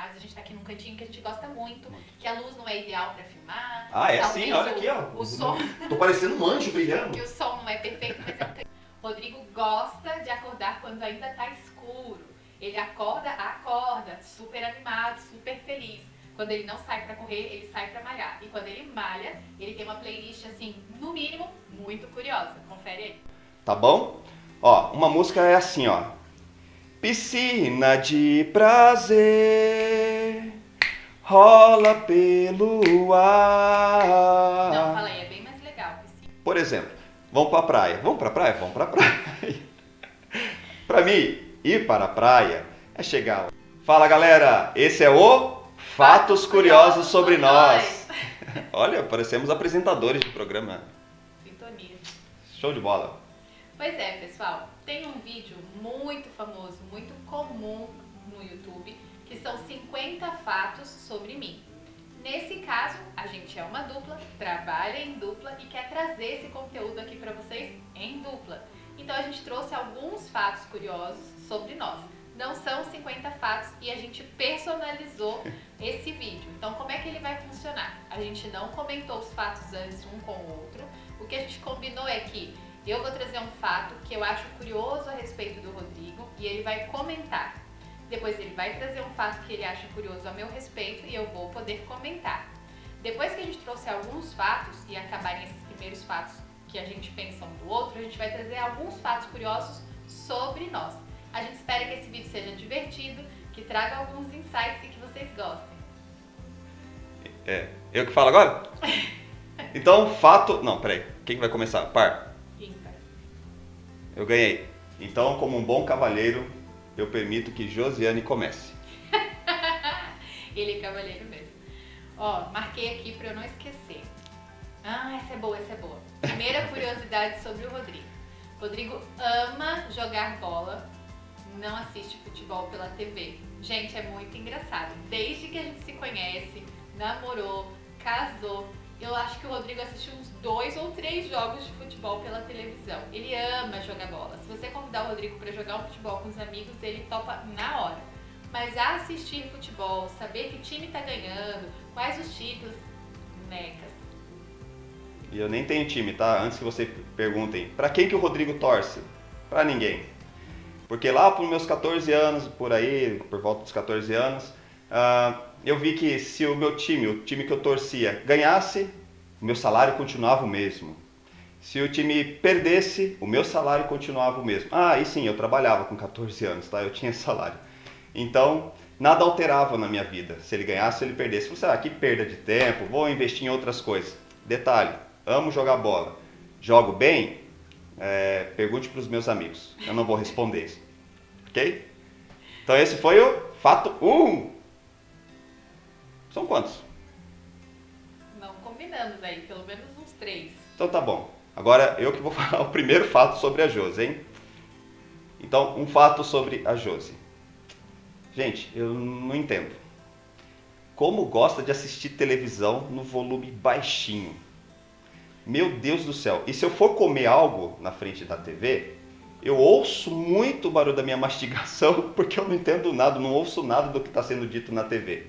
filmados. A gente tá aqui num cantinho que a gente gosta muito, que a luz não é ideal pra filmar. Ah, é talvez assim? Olha aqui, ó. O som, Tô parecendo um anjo brilhando. que o som não é perfeito, mas é um cantinho. Rodrigo gosta de acordar quando ainda tá escuro. Ele acorda, super animado, super feliz. Quando ele não sai pra correr, ele sai pra malhar. E quando ele malha, ele tem uma playlist, assim, no mínimo, muito curiosa. Confere aí. Tá bom? Ó, uma música é assim, ó. Piscina de prazer rola pelo ar. Não, fala aí, é bem mais legal. Por exemplo, vamos pra praia. Vamos pra praia? Vamos pra praia. Pra mim, ir para a praia é chegar lá. Fala, galera, esse é o Fatos Curiosos sobre Nós. Olha, parecemos apresentadores de programa. Sintonia. Show de bola. Pois é, pessoal, tem um vídeo muito famoso, muito comum no YouTube, que são 50 fatos sobre mim. Nesse caso, a gente é uma dupla, trabalha em dupla e quer trazer esse conteúdo aqui para vocês em dupla. Então a gente trouxe alguns fatos curiosos sobre nós. Não são 50 fatos e a gente personalizou esse vídeo. Então como é que ele vai funcionar? A gente não comentou os fatos antes um com o outro. O que a gente combinou é que eu vou trazer um fato que eu acho curioso a respeito do Rodrigo e ele vai comentar. Depois ele vai trazer um fato que ele acha curioso a meu respeito e eu vou poder comentar. Depois que a gente trouxe alguns fatos e acabarem esses primeiros fatos que a gente pensa um do outro, a gente vai trazer alguns fatos curiosos sobre nós. A gente espera que esse vídeo seja divertido, que traga alguns insights e que vocês gostem. É, eu que falo agora? Então, fato... Não, peraí. Quem que vai começar? Par. Ímpar. Eu ganhei. Então, como um bom cavalheiro, eu permito que Josiane comece. Ele é cavalheiro mesmo. Ó, marquei aqui pra eu não esquecer. Ah, essa é boa, essa é boa. Primeira curiosidade sobre o Rodrigo. Rodrigo ama jogar bola, não assiste futebol pela TV. Gente, é muito engraçado. Desde que a gente se conhece, namorou, casou, eu acho que o Rodrigo assistiu uns 2 ou 3 jogos de futebol pela televisão. Ele ama jogar bola. Se você convidar o Rodrigo para jogar um futebol com os amigos, ele topa na hora. Mas a assistir futebol, saber que time tá ganhando, quais os títulos, necas. E eu nem tenho time, tá? Antes que vocês perguntem, pra quem que o Rodrigo torce? Pra ninguém. Porque lá por meus 14 anos, por aí, por volta dos 14 anos, eu vi que se o meu time, o time que eu torcia, ganhasse, o meu salário continuava o mesmo. Se o time perdesse, o meu salário continuava o mesmo. Ah, e sim, eu trabalhava com 14 anos, tá? Eu tinha salário. Então, nada alterava na minha vida. Se ele ganhasse, se ele perdesse. Você, que perda de tempo, vou investir em outras coisas. Detalhe, amo jogar bola. Jogo bem? Pergunte para os meus amigos. Eu não vou responder isso. Ok? Então esse foi o fato 1. São quantos? Não combinamos aí, pelo menos uns 3. Então tá bom. Agora eu que vou falar o primeiro fato sobre a Josi, hein? Então, um fato sobre a Josi. Gente, eu não entendo. Como gosta de assistir televisão no volume baixinho? Meu Deus do céu. E se eu for comer algo na frente da TV, eu ouço muito o barulho da minha mastigação, porque eu não entendo nada, não ouço nada do que está sendo dito na TV.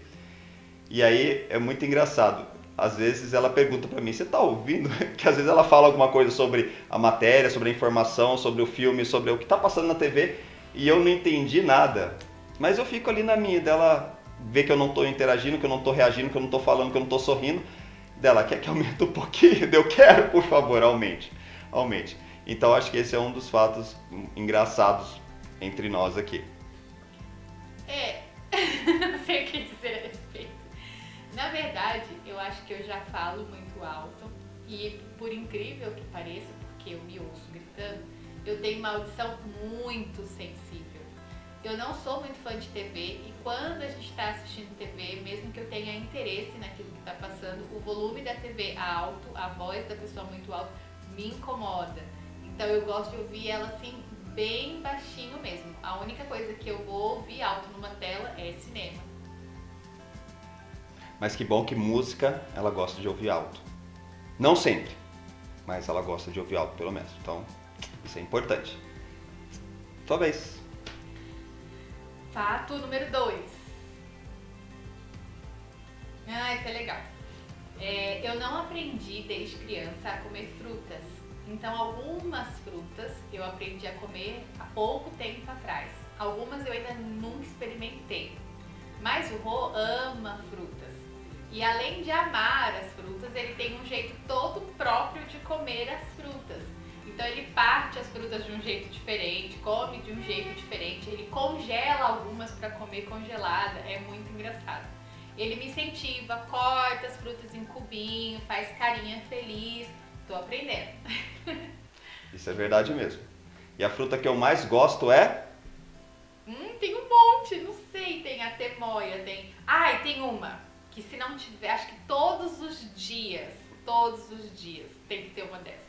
E aí é muito engraçado. Às vezes ela pergunta para mim, você está ouvindo? Que às vezes ela fala alguma coisa sobre a matéria, sobre a informação, sobre o filme, sobre o que está passando na TV, e eu não entendi nada. Mas eu fico ali na minha, dela ver que eu não estou interagindo, que eu não estou reagindo, que eu não estou falando, que eu não estou sorrindo. Dela, quer que aumente um pouquinho? Eu quero, por favor, aumente. Aumente. Então acho que esse é um dos fatos engraçados entre nós aqui. Não sei o que dizer a respeito. Na verdade, eu acho que eu já falo muito alto e, por incrível que pareça, porque eu me ouço gritando, eu tenho uma audição muito sensível. Eu não sou muito fã de TV e quando a gente está assistindo TV, mesmo que eu tenha interesse naquilo que está passando, o volume da TV alto, a voz da pessoa muito alta, me incomoda. Então eu gosto de ouvir ela assim, bem baixinho mesmo. A única coisa que eu vou ouvir alto numa tela é cinema. Mas que bom que música ela gosta de ouvir alto. Não sempre, mas ela gosta de ouvir alto pelo menos. Então, isso é importante. Tua vez. Fato número 2. Ah, isso é legal. Eu não aprendi desde criança a comer frutas. Então, algumas frutas eu aprendi a comer há pouco tempo atrás. Algumas eu ainda nunca experimentei. Mas o Rô ama frutas. E além de amar as frutas, ele tem um jeito todo próprio de comer as frutas. Então ele parte as frutas de um jeito diferente, come de um jeito diferente, ele congela algumas para comer congelada, é muito engraçado. Ele me incentiva, corta as frutas em cubinho, faz carinha feliz, tô aprendendo. Isso é verdade mesmo. E a fruta que eu mais gosto é... Tem um monte, não sei, tem a temoia, tem... Ah, e tem uma, que se não tiver, acho que todos os dias tem que ter uma dessas.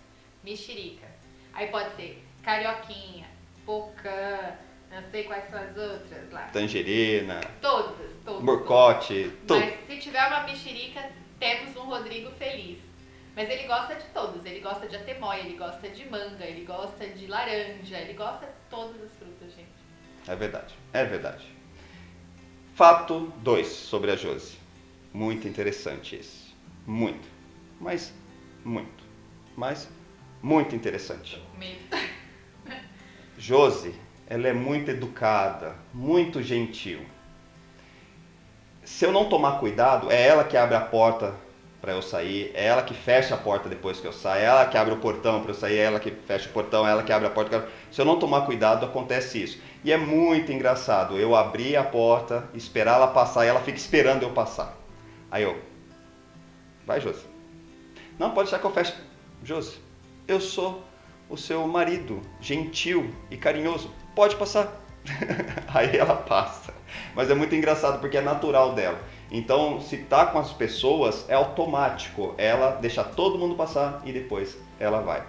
Mexerica. Aí pode ser carioquinha, pocã, não sei quais são as outras lá. Tangerina. Todas. Morcote, tudo. Mas se tiver uma mexerica, temos um Rodrigo feliz. Mas ele gosta de todos. Ele gosta de atemoia, ele gosta de manga, ele gosta de laranja, ele gosta de todas as frutas, gente. É verdade. Fato 2 sobre a Josi. Muito interessante esse. Muito interessante. Medo. Josi, ela é muito educada, muito gentil. Se eu não tomar cuidado, é ela que abre a porta para eu sair, é ela que fecha a porta depois que eu saio, é ela que abre o portão para eu sair, é ela que fecha o portão, é ela que abre a porta. Se eu não tomar cuidado, acontece isso. E é muito engraçado, eu abrir a porta, esperar ela passar e ela fica esperando eu passar. Aí eu, vai Josi. Não, pode deixar que eu feche. Josi, eu sou o seu marido, gentil e carinhoso, pode passar. Aí ela passa. Mas é muito engraçado porque é natural dela. Então, se tá com as pessoas, é automático. Ela deixa todo mundo passar e depois ela vai.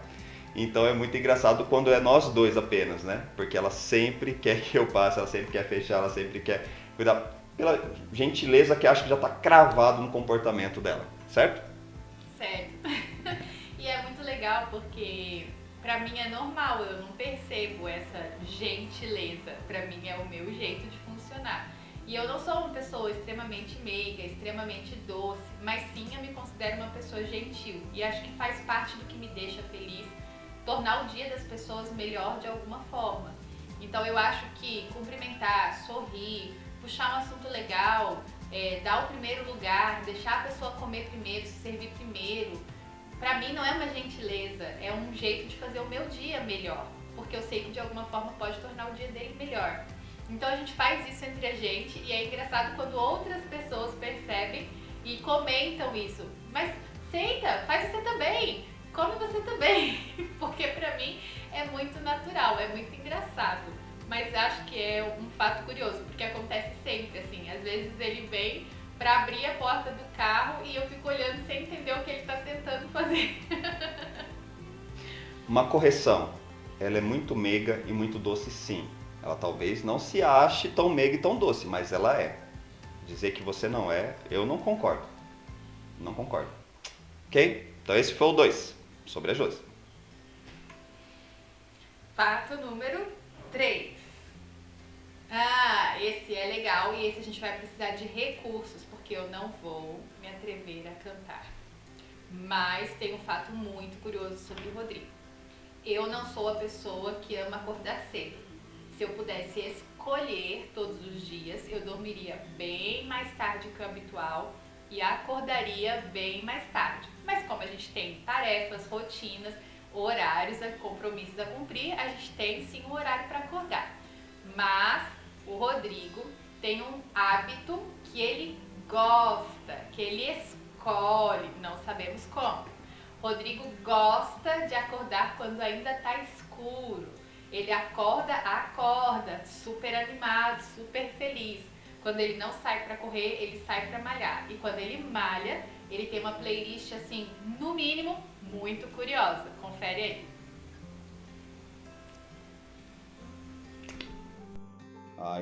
Então é muito engraçado quando é nós dois apenas, né? Porque ela sempre quer que eu passe, ela sempre quer fechar, ela sempre quer cuidar. Pela gentileza que acho que já tá cravado no comportamento dela, certo? Certo. E é muito legal porque pra mim é normal, eu não percebo essa gentileza. Pra mim é o meu jeito de funcionar. E eu não sou uma pessoa extremamente meiga, extremamente doce, mas sim eu me considero uma pessoa gentil. E acho que faz parte do que me deixa feliz, tornar o dia das pessoas melhor de alguma forma. Então eu acho que cumprimentar, sorrir, puxar um assunto legal, dar o primeiro lugar, deixar a pessoa comer primeiro, se servir primeiro, pra mim não é uma gentileza, é um jeito de fazer o meu dia melhor, porque eu sei que de alguma forma pode tornar o dia dele melhor. Então a gente faz isso entre a gente e é engraçado quando outras pessoas percebem e comentam isso. Mas senta, faz você também, come você também, porque pra mim é muito natural, é muito engraçado. Mas acho que é um fato curioso, porque acontece sempre, assim, às vezes ele vem pra abrir a porta do carro e eu fico olhando sem entender o que ele tá tentando fazer. Uma correção, ela é muito meiga e muito doce sim. Ela talvez não se ache tão meiga e tão doce, mas ela é. Dizer que você não é, eu não concordo. Não concordo. Ok? Então esse foi o 2, sobre a Josi. Fato número 3. Esse é legal e esse a gente vai precisar de recursos, porque eu não vou me atrever a cantar. Mas tem um fato muito curioso sobre o Rodrigo. Eu não sou a pessoa que ama acordar cedo. Se eu pudesse escolher todos os dias, eu dormiria bem mais tarde que o habitual e acordaria bem mais tarde. Mas como a gente tem tarefas, rotinas, horários, compromissos a cumprir, a gente tem sim um horário para acordar. Mas o Rodrigo tem um hábito que ele gosta, que ele escolhe, não sabemos como. Rodrigo gosta de acordar quando ainda está escuro. Ele acorda super animado, super feliz. Quando ele não sai para correr, ele sai para malhar. E quando ele malha, ele tem uma playlist assim, no mínimo, muito curiosa. Confere aí.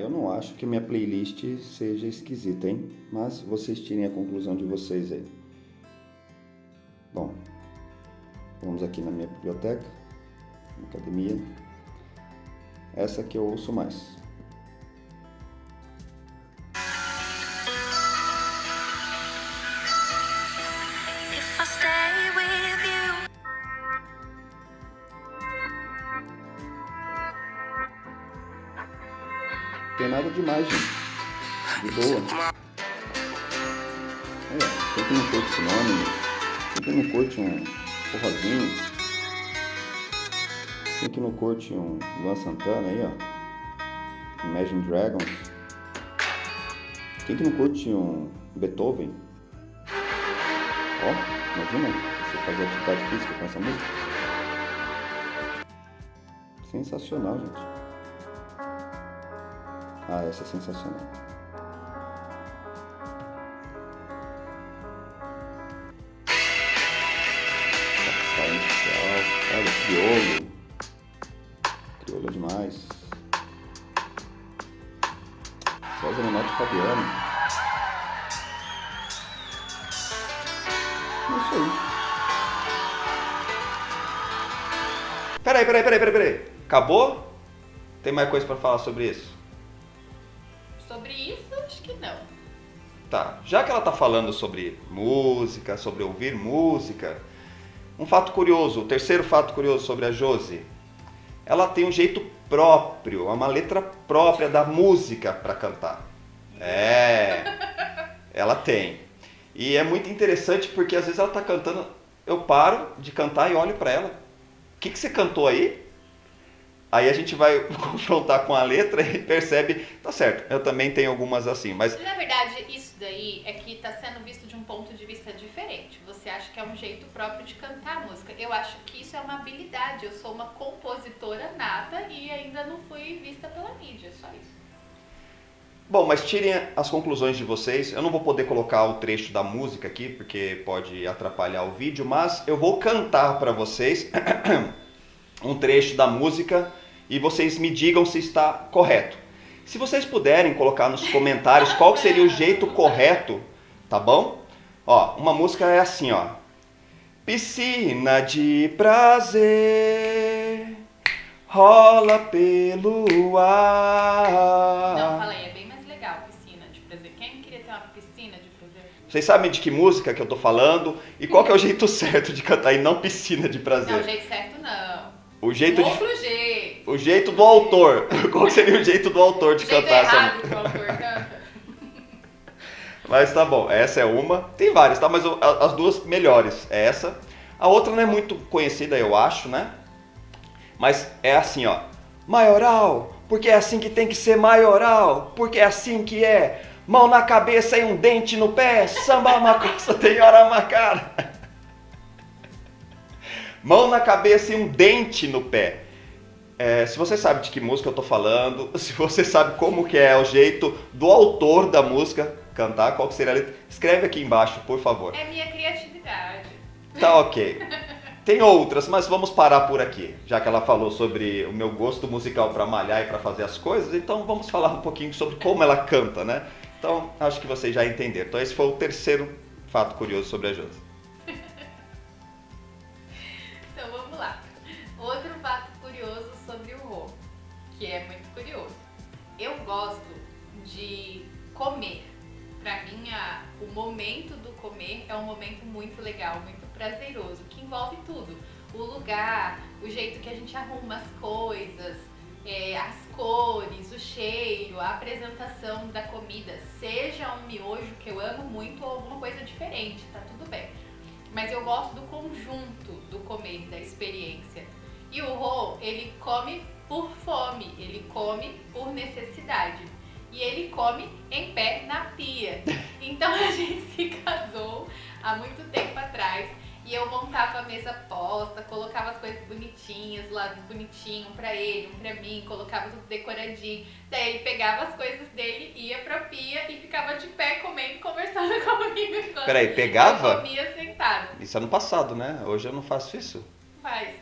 Eu não acho que minha playlist seja esquisita, hein? Mas vocês tirem a conclusão de vocês aí. Bom, vamos aqui na minha biblioteca, na academia. Essa que eu ouço mais. nada demais, gente. De boa. Quem que não curte Sinônimos? Quem que não curte um forrozinho? Quem que não curte um Luan Santana aí, ó? Imagine Dragons? Quem que não curte um Beethoven? Ó, imagina você fazer atividade física com essa música. Sensacional, gente. Ah, essa é sensacional. Olha, crioulo. Crioulo é demais. César Menotti e Fabiano. É isso aí. Peraí. Acabou? Tem mais coisa pra falar sobre isso? Sobre isso, acho que não. Tá, já que ela tá falando sobre música, sobre ouvir música, um fato curioso, o terceiro fato curioso sobre a Josi, ela tem um jeito próprio, uma letra própria da música para cantar. Ela tem. E é muito interessante porque às vezes ela tá cantando, eu paro de cantar e olho para ela. O que você cantou aí? Aí a gente vai confrontar com a letra e percebe, tá certo, eu também tenho algumas assim, mas... Na verdade, isso daí é que está sendo visto de um ponto de vista diferente. Você acha que é um jeito próprio de cantar a música. Eu acho que isso é uma habilidade. Eu sou uma compositora nata e ainda não fui vista pela mídia, só isso. Bom, mas tirem as conclusões de vocês. Eu não vou poder colocar o trecho da música aqui, porque pode atrapalhar o vídeo, mas eu vou cantar para vocês um trecho da música e vocês me digam se está correto. Se vocês puderem colocar nos comentários qual seria o jeito correto, tá bom? Ó, uma música é assim, ó. Piscina de prazer rola pelo ar. Não, fala aí, é bem mais legal piscina de prazer. Quem queria ter uma piscina de prazer? Vocês sabem de que música que eu tô falando? E qual que é o jeito certo de cantar e não piscina de prazer? Não, o jeito certo não. O jeito Outro jeito. O jeito do autor. Qual seria o jeito do autor de O jeito cantar essa errado música? que o autor canta. Mas tá bom, essa é uma. Tem várias, tá? Mas as duas melhores é essa. A outra não é muito conhecida, eu acho, né? Mas é assim, ó. Maioral, porque é assim que tem que ser maioral. Porque é assim que é. Mão na cabeça e um dente no pé. Samba uma coisa, tem hora marcada. Mão na cabeça e um dente no pé. Se você sabe de que música eu tô falando, se você sabe como que é o jeito do autor da música cantar, qual que seria a letra, escreve aqui embaixo, por favor. É minha criatividade. Tá ok. Tem outras, mas vamos parar por aqui. Já que ela falou sobre o meu gosto musical para malhar e para fazer as coisas, então vamos falar um pouquinho sobre como ela canta, né? Então, acho que vocês já entenderam. Então, esse foi o terceiro fato curioso sobre a Josi. Então vamos lá. Outro fato curioso sobre o Rô, que é muito curioso. Eu gosto de comer. Pra mim, o momento do comer é um momento muito legal, muito prazeroso, que envolve tudo. O lugar, o jeito que a gente arruma as coisas, as cores, o cheiro, a apresentação da comida, seja um miojo que eu amo muito ou alguma coisa diferente, tá tudo bem. Mas eu gosto do conjunto do comer, da experiência. E o Rô, ele come por fome, ele come por necessidade. E ele come em pé na pia. Então a gente se casou há muito tempo atrás e eu montava a mesa posta, colocava as coisas bonitinhas lá, bonitinho pra ele, um pra mim, colocava tudo decoradinho. Daí ele pegava as coisas dele, ia pra pia e ficava de pé comendo, conversando comigo enquanto Peraí, pegava? eu comia sentado. Isso é no passado, né? Hoje eu não faço isso. Faz.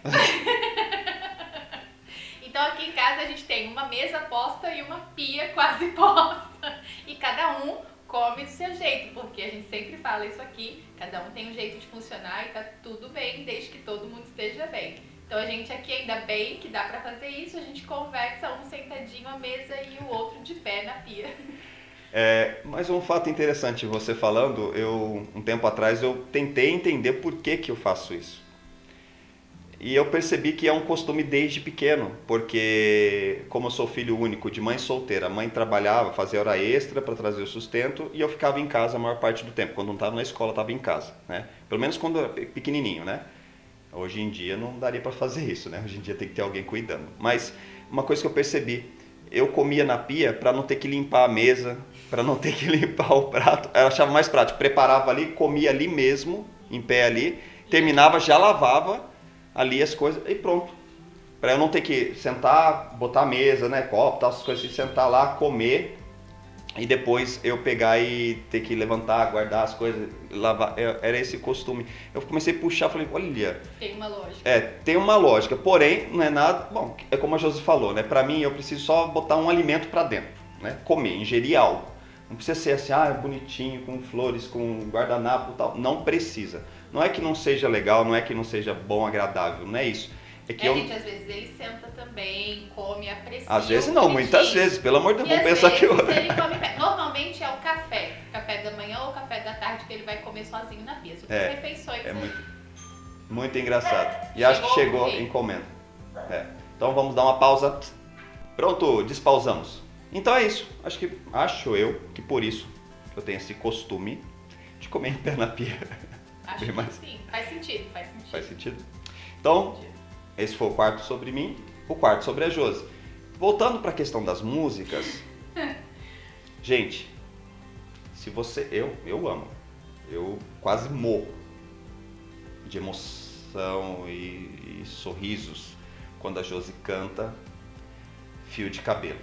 Então aqui em casa a gente tem uma mesa posta e uma pia quase posta. E cada um come do seu jeito, porque a gente sempre fala isso aqui, cada um tem um jeito de funcionar e tá tudo bem, desde que todo mundo esteja bem. Então a gente aqui ainda bem que dá pra fazer isso, a gente conversa um sentadinho à mesa e o outro de pé na pia. Mas um fato interessante, você falando, um tempo atrás eu tentei entender por que eu faço isso. E eu percebi que é um costume desde pequeno, porque como eu sou filho único de mãe solteira, a mãe trabalhava, fazia hora extra para trazer o sustento e eu ficava em casa a maior parte do tempo. Quando não estava na escola, estava em casa, né? Pelo menos quando era pequenininho, né? Hoje em dia não daria para fazer isso, né? Hoje em dia tem que ter alguém cuidando. Mas uma coisa que eu percebi, eu comia na pia para não ter que limpar a mesa, para não ter que limpar o prato. Eu achava mais prático, preparava ali, comia ali mesmo, em pé ali, terminava, já lavava ali as coisas e pronto. Para eu não ter que sentar, botar a mesa, né, copo, tal, essas coisas, assim, sentar lá, comer e depois eu pegar e ter que levantar, guardar as coisas, lavar. Era esse costume. Eu comecei a puxar, falei, olha... Tem uma lógica. Tem uma lógica, porém não é nada... Bom, é como a Josi falou, né? Para mim eu preciso só botar um alimento para dentro, né? Comer, ingerir algo. Não precisa ser assim, bonitinho, com flores, com guardanapo e tal. Não precisa. Não é que não seja legal, não é que não seja bom, agradável, não é isso. É que gente, às vezes ele senta também, come, aprecia. Às vezes não, muitas vezes, pelo amor de Deus, vamos pensar que... ele come... Normalmente é o café da manhã ou café da tarde que ele vai comer sozinho na pia. As outras refeições... É muito engraçado. E acho que chegou encomenda. Então vamos dar uma pausa. Pronto, despausamos. Então é isso. Acho eu que por isso eu tenho esse costume de comer em pé na pia. Acho que sim, faz sentido. Faz sentido? Então, esse foi o quarto sobre mim, o quarto sobre a Josi. Voltando para a questão das músicas, gente, se você... Eu amo. Eu quase morro de emoção e sorrisos quando a Josi canta Fio de Cabelo.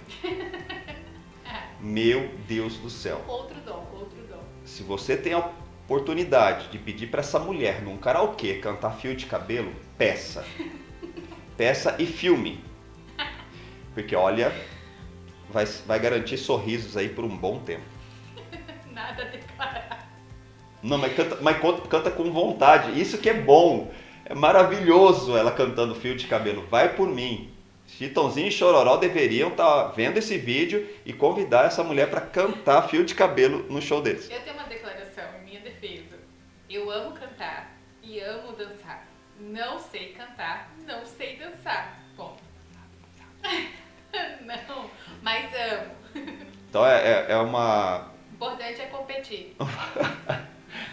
Meu Deus do céu. Outro dom. Se você tem a oportunidade de pedir para essa mulher num karaokê cantar Fio de Cabelo, peça. Peça e filme. Porque olha, vai garantir sorrisos aí por um bom tempo. Nada a declarar. Não, mas canta com vontade. Isso que é bom. É maravilhoso ela cantando Fio de Cabelo. Vai por mim. Chitãozinho e Chororó deveriam estar vendo esse vídeo e convidar essa mulher para cantar Fio de Cabelo no show deles. Eu tenho uma declaração em minha defesa. Eu amo cantar e amo dançar. Não sei cantar, não sei dançar. Bom. Não, mas amo. Então é uma... O importante é competir.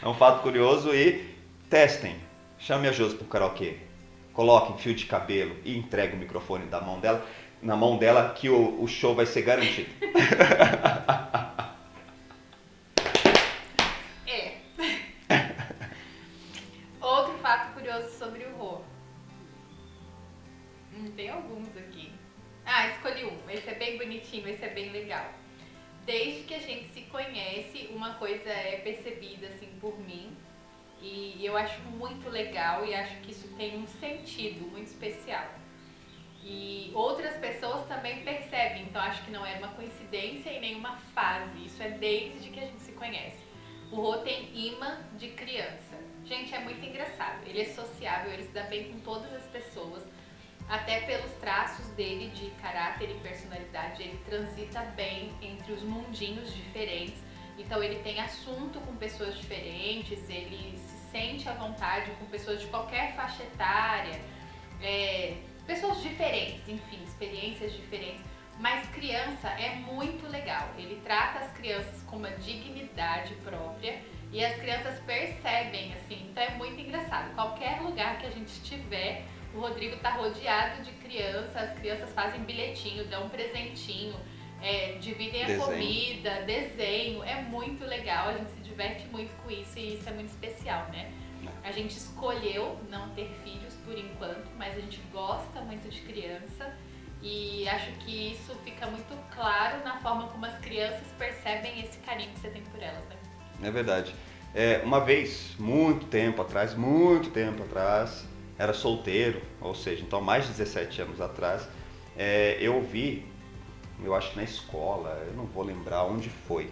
É um fato curioso e testem. Chame a Josi pro karaokê. Coloquem Fio de Cabelo e entregue o microfone na mão dela que o show vai ser garantido. Outro fato curioso sobre o Rô. Tem alguns aqui. Escolhi um. Esse é bem bonitinho, esse é bem legal. Desde que a gente se conhece, uma coisa é percebida assim por mim. E eu acho muito legal e acho que isso tem um sentido muito especial. E outras pessoas também percebem, então acho que não é uma coincidência e nenhuma fase. Isso é desde que a gente se conhece. O Rô tem imã de criança. Gente, é muito engraçado. Ele é sociável, ele se dá bem com todas as pessoas. Até pelos traços dele de caráter e personalidade, ele transita bem entre os mundinhos diferentes. Então ele tem assunto com pessoas diferentes, ele se sente à vontade com pessoas de qualquer faixa etária, pessoas diferentes, enfim, experiências diferentes. Mas criança é muito legal, ele trata as crianças com uma dignidade própria e as crianças percebem, assim, então é muito engraçado. Qualquer lugar que a gente estiver, o Rodrigo tá rodeado de crianças, as crianças fazem bilhetinho, dão um presentinho, dividem a comida, desenho, é muito legal, a gente se diverte muito com isso e isso é muito especial, né? A gente escolheu não ter filhos por enquanto, mas a gente gosta muito de criança e acho que isso fica muito claro na forma como as crianças percebem esse carinho que você tem por elas, né? É verdade. Uma vez, muito tempo atrás, era solteiro, ou seja, então mais de 17 anos atrás, eu vi, eu acho que na escola, eu não vou lembrar onde foi,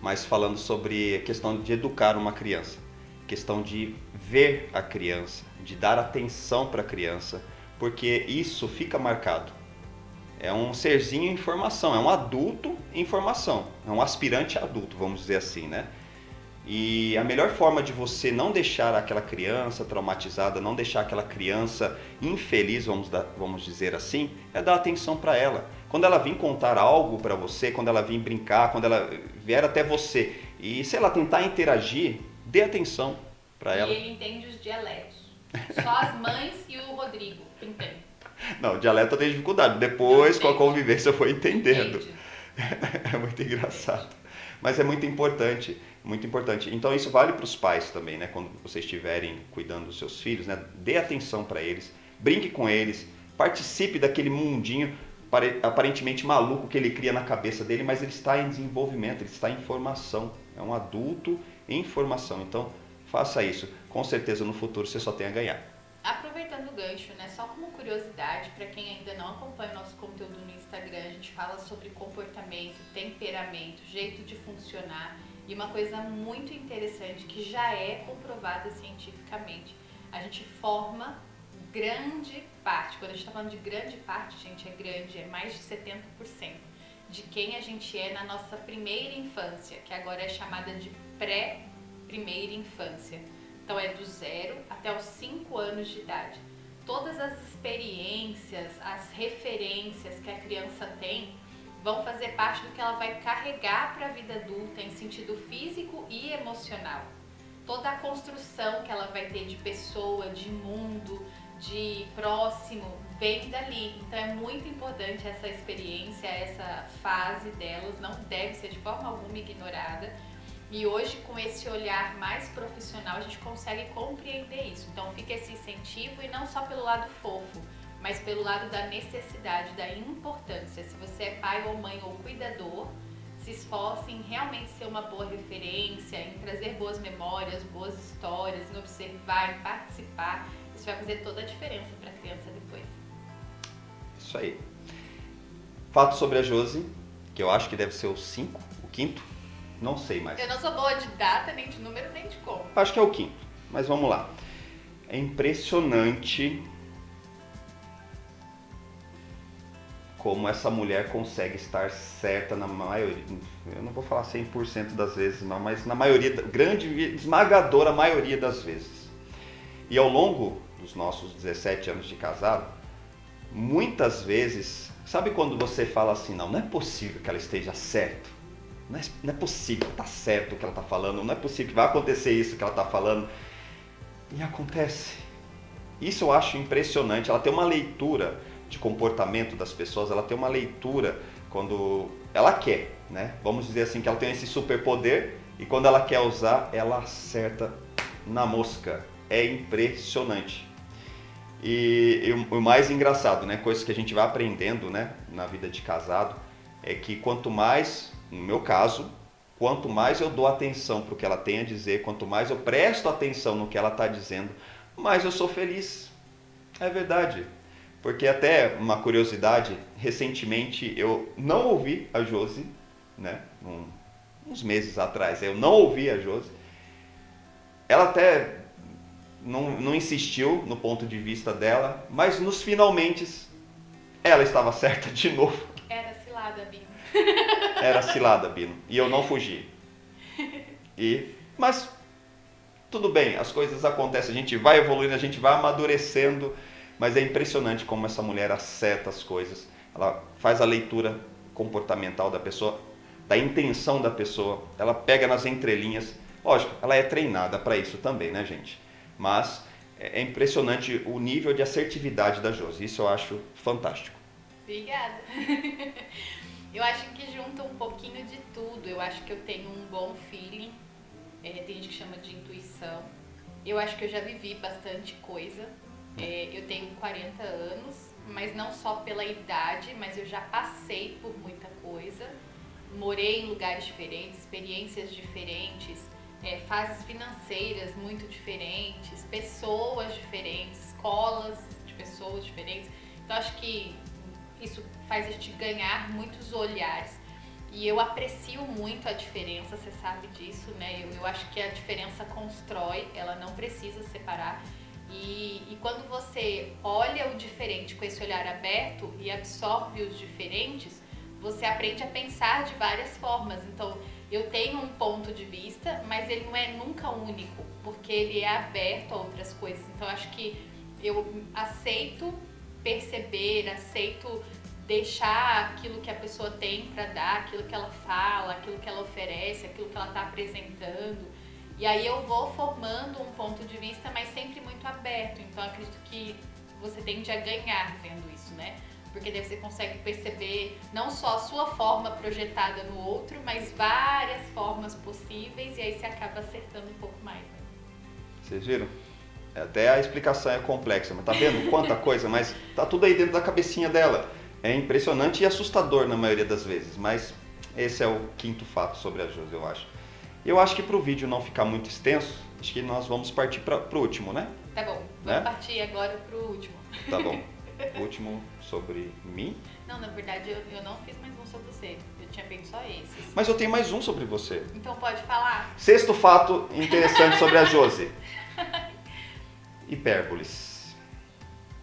mas falando sobre a questão de educar uma criança, questão de ver a criança, de dar atenção para a criança, porque isso fica marcado. É um serzinho em formação, é um adulto em formação, é um aspirante adulto, vamos dizer assim, né? E a melhor forma de você não deixar aquela criança traumatizada, não deixar aquela criança infeliz, vamos dizer assim, é dar atenção para ela. Quando ela vir contar algo para você, quando ela vir brincar, quando ela vier até você e, sei lá, tentar interagir, dê atenção para ela. E ele entende os dialetos. Só as mães e o Rodrigo entendem. Não, o dialeto eu tenho dificuldade. Depois, com a convivência, eu fui entendendo. Entende. É muito engraçado. Mas é muito importante, muito importante. Então isso vale para os pais também, né? Quando vocês estiverem cuidando dos seus filhos, né? Dê atenção para eles, brinque com eles, participe daquele mundinho aparentemente maluco que ele cria na cabeça dele, mas ele está em desenvolvimento, ele está em formação. É um adulto em formação. Então faça isso. Com certeza no futuro você só tem a ganhar. Aproveitando o gancho, né, só como curiosidade, para quem ainda não acompanha o nosso conteúdo no Instagram, a gente fala sobre comportamento, temperamento, jeito de funcionar e uma coisa muito interessante que já é comprovada cientificamente. A gente forma grande parte, quando a gente está falando de grande parte, gente, é grande, é mais de 70% de quem a gente é na nossa primeira infância, que agora é chamada de pré-primeira infância. Então é do 0 até os 5 anos de idade. Todas as experiências, as referências que a criança tem vão fazer parte do que ela vai carregar para a vida adulta em sentido físico e emocional. Toda a construção que ela vai ter de pessoa, de mundo, de próximo, vem dali. Então é muito importante essa experiência, essa fase delas, não deve ser de forma alguma ignorada. E hoje, com esse olhar mais profissional, a gente consegue compreender isso. Então fica esse incentivo, e não só pelo lado fofo, mas pelo lado da necessidade, da importância. Se você é pai ou mãe ou cuidador, se esforce em realmente ser uma boa referência, em trazer boas memórias, boas histórias, em observar, em participar. Isso vai fazer toda a diferença para a criança depois. Isso aí. Fato sobre a Josi, que eu acho que deve ser o 5, o quinto. Não sei mais. Eu não sou boa de data, nem de número, nem de como. Acho que é o quinto, mas vamos lá. É impressionante como essa mulher consegue estar certa na maioria, eu não vou falar 100% das vezes não, mas na maioria, grande, esmagadora maioria das vezes. E ao longo dos nossos 17 anos de casado, muitas vezes, sabe quando você fala assim, não é possível que ela esteja certa? Não é possível que tá certo o que ela está falando, não é possível que vai acontecer isso que ela está falando. E acontece. Isso eu acho impressionante. Ela tem uma leitura de comportamento das pessoas, ela tem uma leitura quando ela quer, né? Vamos dizer assim, que ela tem esse superpoder e quando ela quer usar, ela acerta na mosca. É impressionante. E o mais engraçado, né? Coisas que a gente vai aprendendo, né? Na vida de casado, é que quanto mais... No meu caso, quanto mais eu dou atenção para o que ela tem a dizer, quanto mais eu presto atenção no que ela está dizendo, mais eu sou feliz. É verdade. Porque até uma curiosidade, recentemente eu não ouvi a Josi, né? Uns meses atrás, eu não ouvi a Josi. Ela até não insistiu no ponto de vista dela, mas nos finalmente ela estava certa de novo. Era cilada, Bino. Era cilada, Bino. E eu não fugi. Mas tudo bem, as coisas acontecem, a gente vai evoluindo, a gente vai amadurecendo, mas é impressionante como essa mulher acerta as coisas. Ela faz a leitura comportamental da pessoa, da intenção da pessoa, ela pega nas entrelinhas. Lógico, ela é treinada para isso também, né, gente? Mas é impressionante o nível de assertividade da Josi. Isso eu acho fantástico. Obrigada. Eu acho que junta um pouquinho de tudo. Eu acho que eu tenho um bom feeling. Tem gente que chama de intuição. Eu acho que eu já vivi bastante coisa. Eu tenho 40 anos, mas não só pela idade, mas eu já passei por muita coisa. Morei em lugares diferentes, experiências diferentes, fases financeiras muito diferentes, pessoas diferentes, escolas de pessoas diferentes. Então acho que isso faz a gente ganhar muitos olhares. E eu aprecio muito a diferença, você sabe disso, né? Eu acho que a diferença constrói, ela não precisa separar. E quando você olha o diferente com esse olhar aberto e absorve os diferentes, você aprende a pensar de várias formas. Então, eu tenho um ponto de vista, mas ele não é nunca único, porque ele é aberto a outras coisas. Então eu acho que eu aceito perceber, aceito deixar aquilo que a pessoa tem para dar, aquilo que ela fala, aquilo que ela oferece, aquilo que ela está apresentando. E aí eu vou formando um ponto de vista, mas sempre muito aberto. Então eu acredito que você tende a ganhar vendo isso, né? Porque daí você consegue perceber não só a sua forma projetada no outro, mas várias formas possíveis, e aí você acaba acertando um pouco mais, né? Vocês viram? Até a explicação é complexa, mas tá vendo quanta coisa? Mas tá tudo aí dentro da cabecinha dela. É impressionante e assustador na maioria das vezes, mas esse é o quinto fato sobre a Josi, eu acho. Eu acho que pro vídeo não ficar muito extenso, acho que nós vamos partir pro último, né? Tá bom, vamos partir agora pro último. Tá bom. O último sobre mim? Não, na verdade eu não fiz mais um sobre você. Eu tinha feito só esses. Mas eu tenho mais um sobre você. Então pode falar. Sexto fato interessante sobre a Josi. Hipérboles.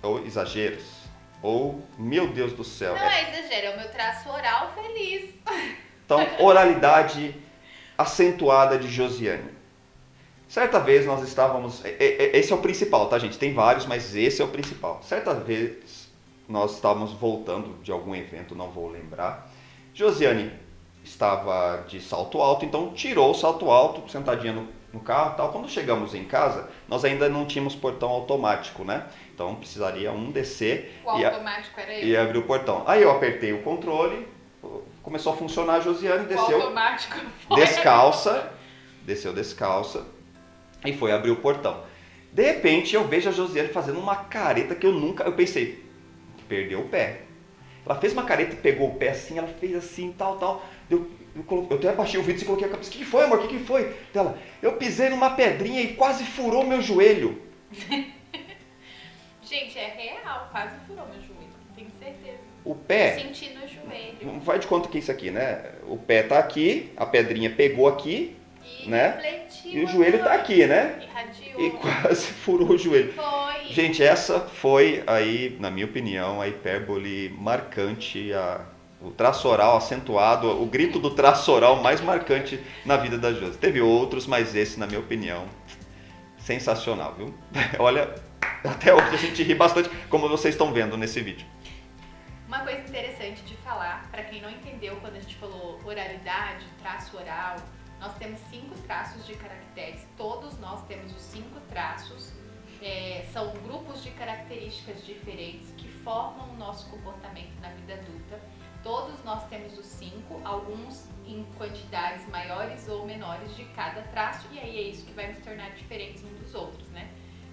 Ou exageros. Ou, meu Deus do céu. Não é exagero, é o meu traço oral feliz. Então, oralidade acentuada de Josiane. Certa vez nós estávamos... Esse é o principal, tá, gente? Tem vários, mas esse é o principal. Certa vez nós estávamos voltando de algum evento, não vou lembrar. Josiane estava de salto alto, então tirou o salto alto, sentadinha no carro e tal. Quando chegamos em casa, nós ainda não tínhamos portão automático, né? Então precisaria descer o automático era e abrir o portão. Aí eu apertei o controle, começou a funcionar, a Josiane desceu automático foi. Desceu descalça e foi abrir o portão. De repente eu vejo a Josiane fazendo uma careta que eu pensei, perdeu o pé. Ela fez uma careta e pegou o pé assim, ela fez assim, tal. Eu até abaixei o vidro e coloquei a cabeça. O que foi, amor? O que foi? Ela, eu pisei numa pedrinha e quase furou meu joelho. Gente, é real, quase furou meu joelho, tenho certeza. O pé... Eu senti no joelho. Não faz de conta que é isso aqui, né? O pé tá aqui, a pedrinha pegou aqui, né? Refletiu, e o joelho tá aqui, né? Irradiou. E quase furou o joelho. Foi. Gente, essa foi aí, na minha opinião, a hipérbole marcante, o traço oral acentuado, o grito do traço oral mais marcante na vida da Josi. Teve outros, mas esse, na minha opinião, sensacional, viu? Olha, até hoje a gente ri bastante, como vocês estão vendo nesse vídeo. Uma coisa interessante de falar, para quem não entendeu quando a gente falou oralidade, traço oral, nós temos 5 traços de caracteres, todos nós temos os 5 traços, são grupos de características diferentes que formam o nosso comportamento na vida adulta. Todos nós temos os 5, alguns em quantidades maiores ou menores de cada traço, e aí é isso que vai nos tornar diferentes uns dos outros, né?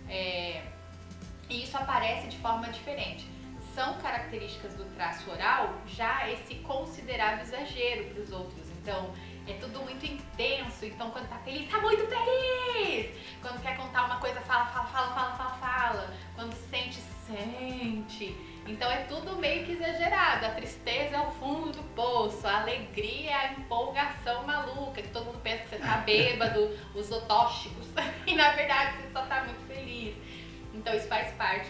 E isso aparece de forma diferente. São características do traço oral já esse considerável exagero para os outros. Então, é tudo muito intenso. Então, quando tá feliz, tá muito feliz. Quando quer contar uma coisa, fala. Quando sente. Então, é tudo meio que exagerado. A tristeza é o fundo do poço. A alegria é a empolgação maluca. Que todo mundo pensa que você tá bêbado, os otóxicos. E, na verdade, você só tá muito feliz. Então, isso faz parte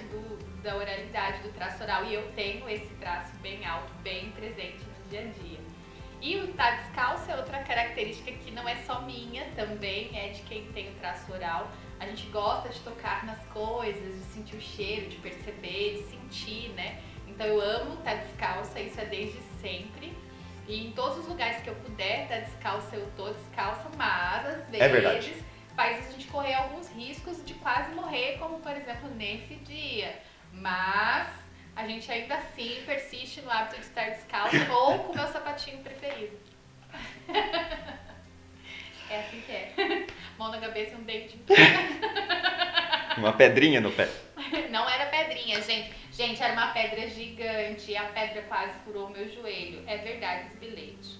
da oralidade, do traço oral. E eu tenho esse traço bem alto, bem presente no dia a dia. E o estar descalço é outra característica que não é só minha, também é de quem tem o traço oral. A gente gosta de tocar nas coisas, de sentir o cheiro, de perceber, de sentir, né? Então eu amo estar descalça, isso é desde sempre. E em todos os lugares que eu puder estar descalça, eu tô descalça, mas às vezes faz a gente correr alguns riscos de quase morrer, como por exemplo nesse dia. Mas a gente ainda assim persiste no hábito de estar descalço ou com o meu sapatinho preferido. É assim que é. Mão na cabeça e um dente. Uma pedrinha no pé. Não era pedrinha, gente. Gente, era uma pedra gigante e a pedra quase furou o meu joelho. É verdade esse bilhete.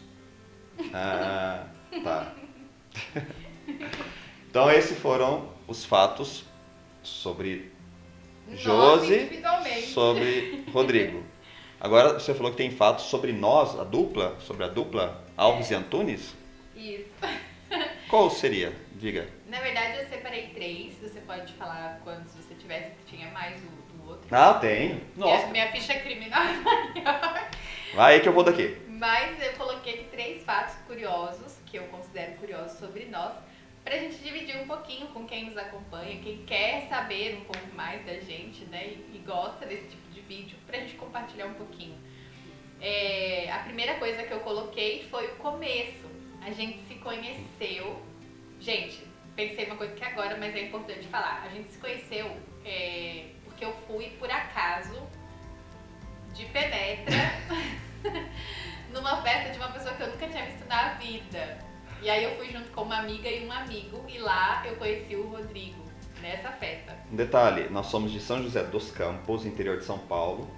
Ah, tá. Então esses foram os fatos sobre Josi, sobre Rodrigo. Agora você falou que tem fatos sobre nós, sobre a dupla Alves e Antunes? Isso. Qual seria? Diga. Na verdade eu separei 3, você pode falar quantos você tivesse, que tinha mais o outro. Ah, tenho. Nossa. Minha ficha criminal é maior. Vai aí que eu vou daqui. Mas eu coloquei 3 fatos curiosos que que eu considero curiosos sobre nós, pra gente dividir um pouquinho com quem nos acompanha, quem quer saber um pouco mais da gente, né, e gosta desse tipo de vídeo, pra gente compartilhar um pouquinho. A primeira coisa que eu coloquei foi o começo. A gente se conheceu. Gente, pensei uma coisa que agora, mas é importante falar. A gente se conheceu porque eu fui, por acaso, de penetra numa festa de uma pessoa que eu nunca tinha visto na vida. E aí eu fui junto com uma amiga e um amigo, e lá eu conheci o Rodrigo, nessa festa. Um detalhe, nós somos de São José dos Campos, interior de São Paulo,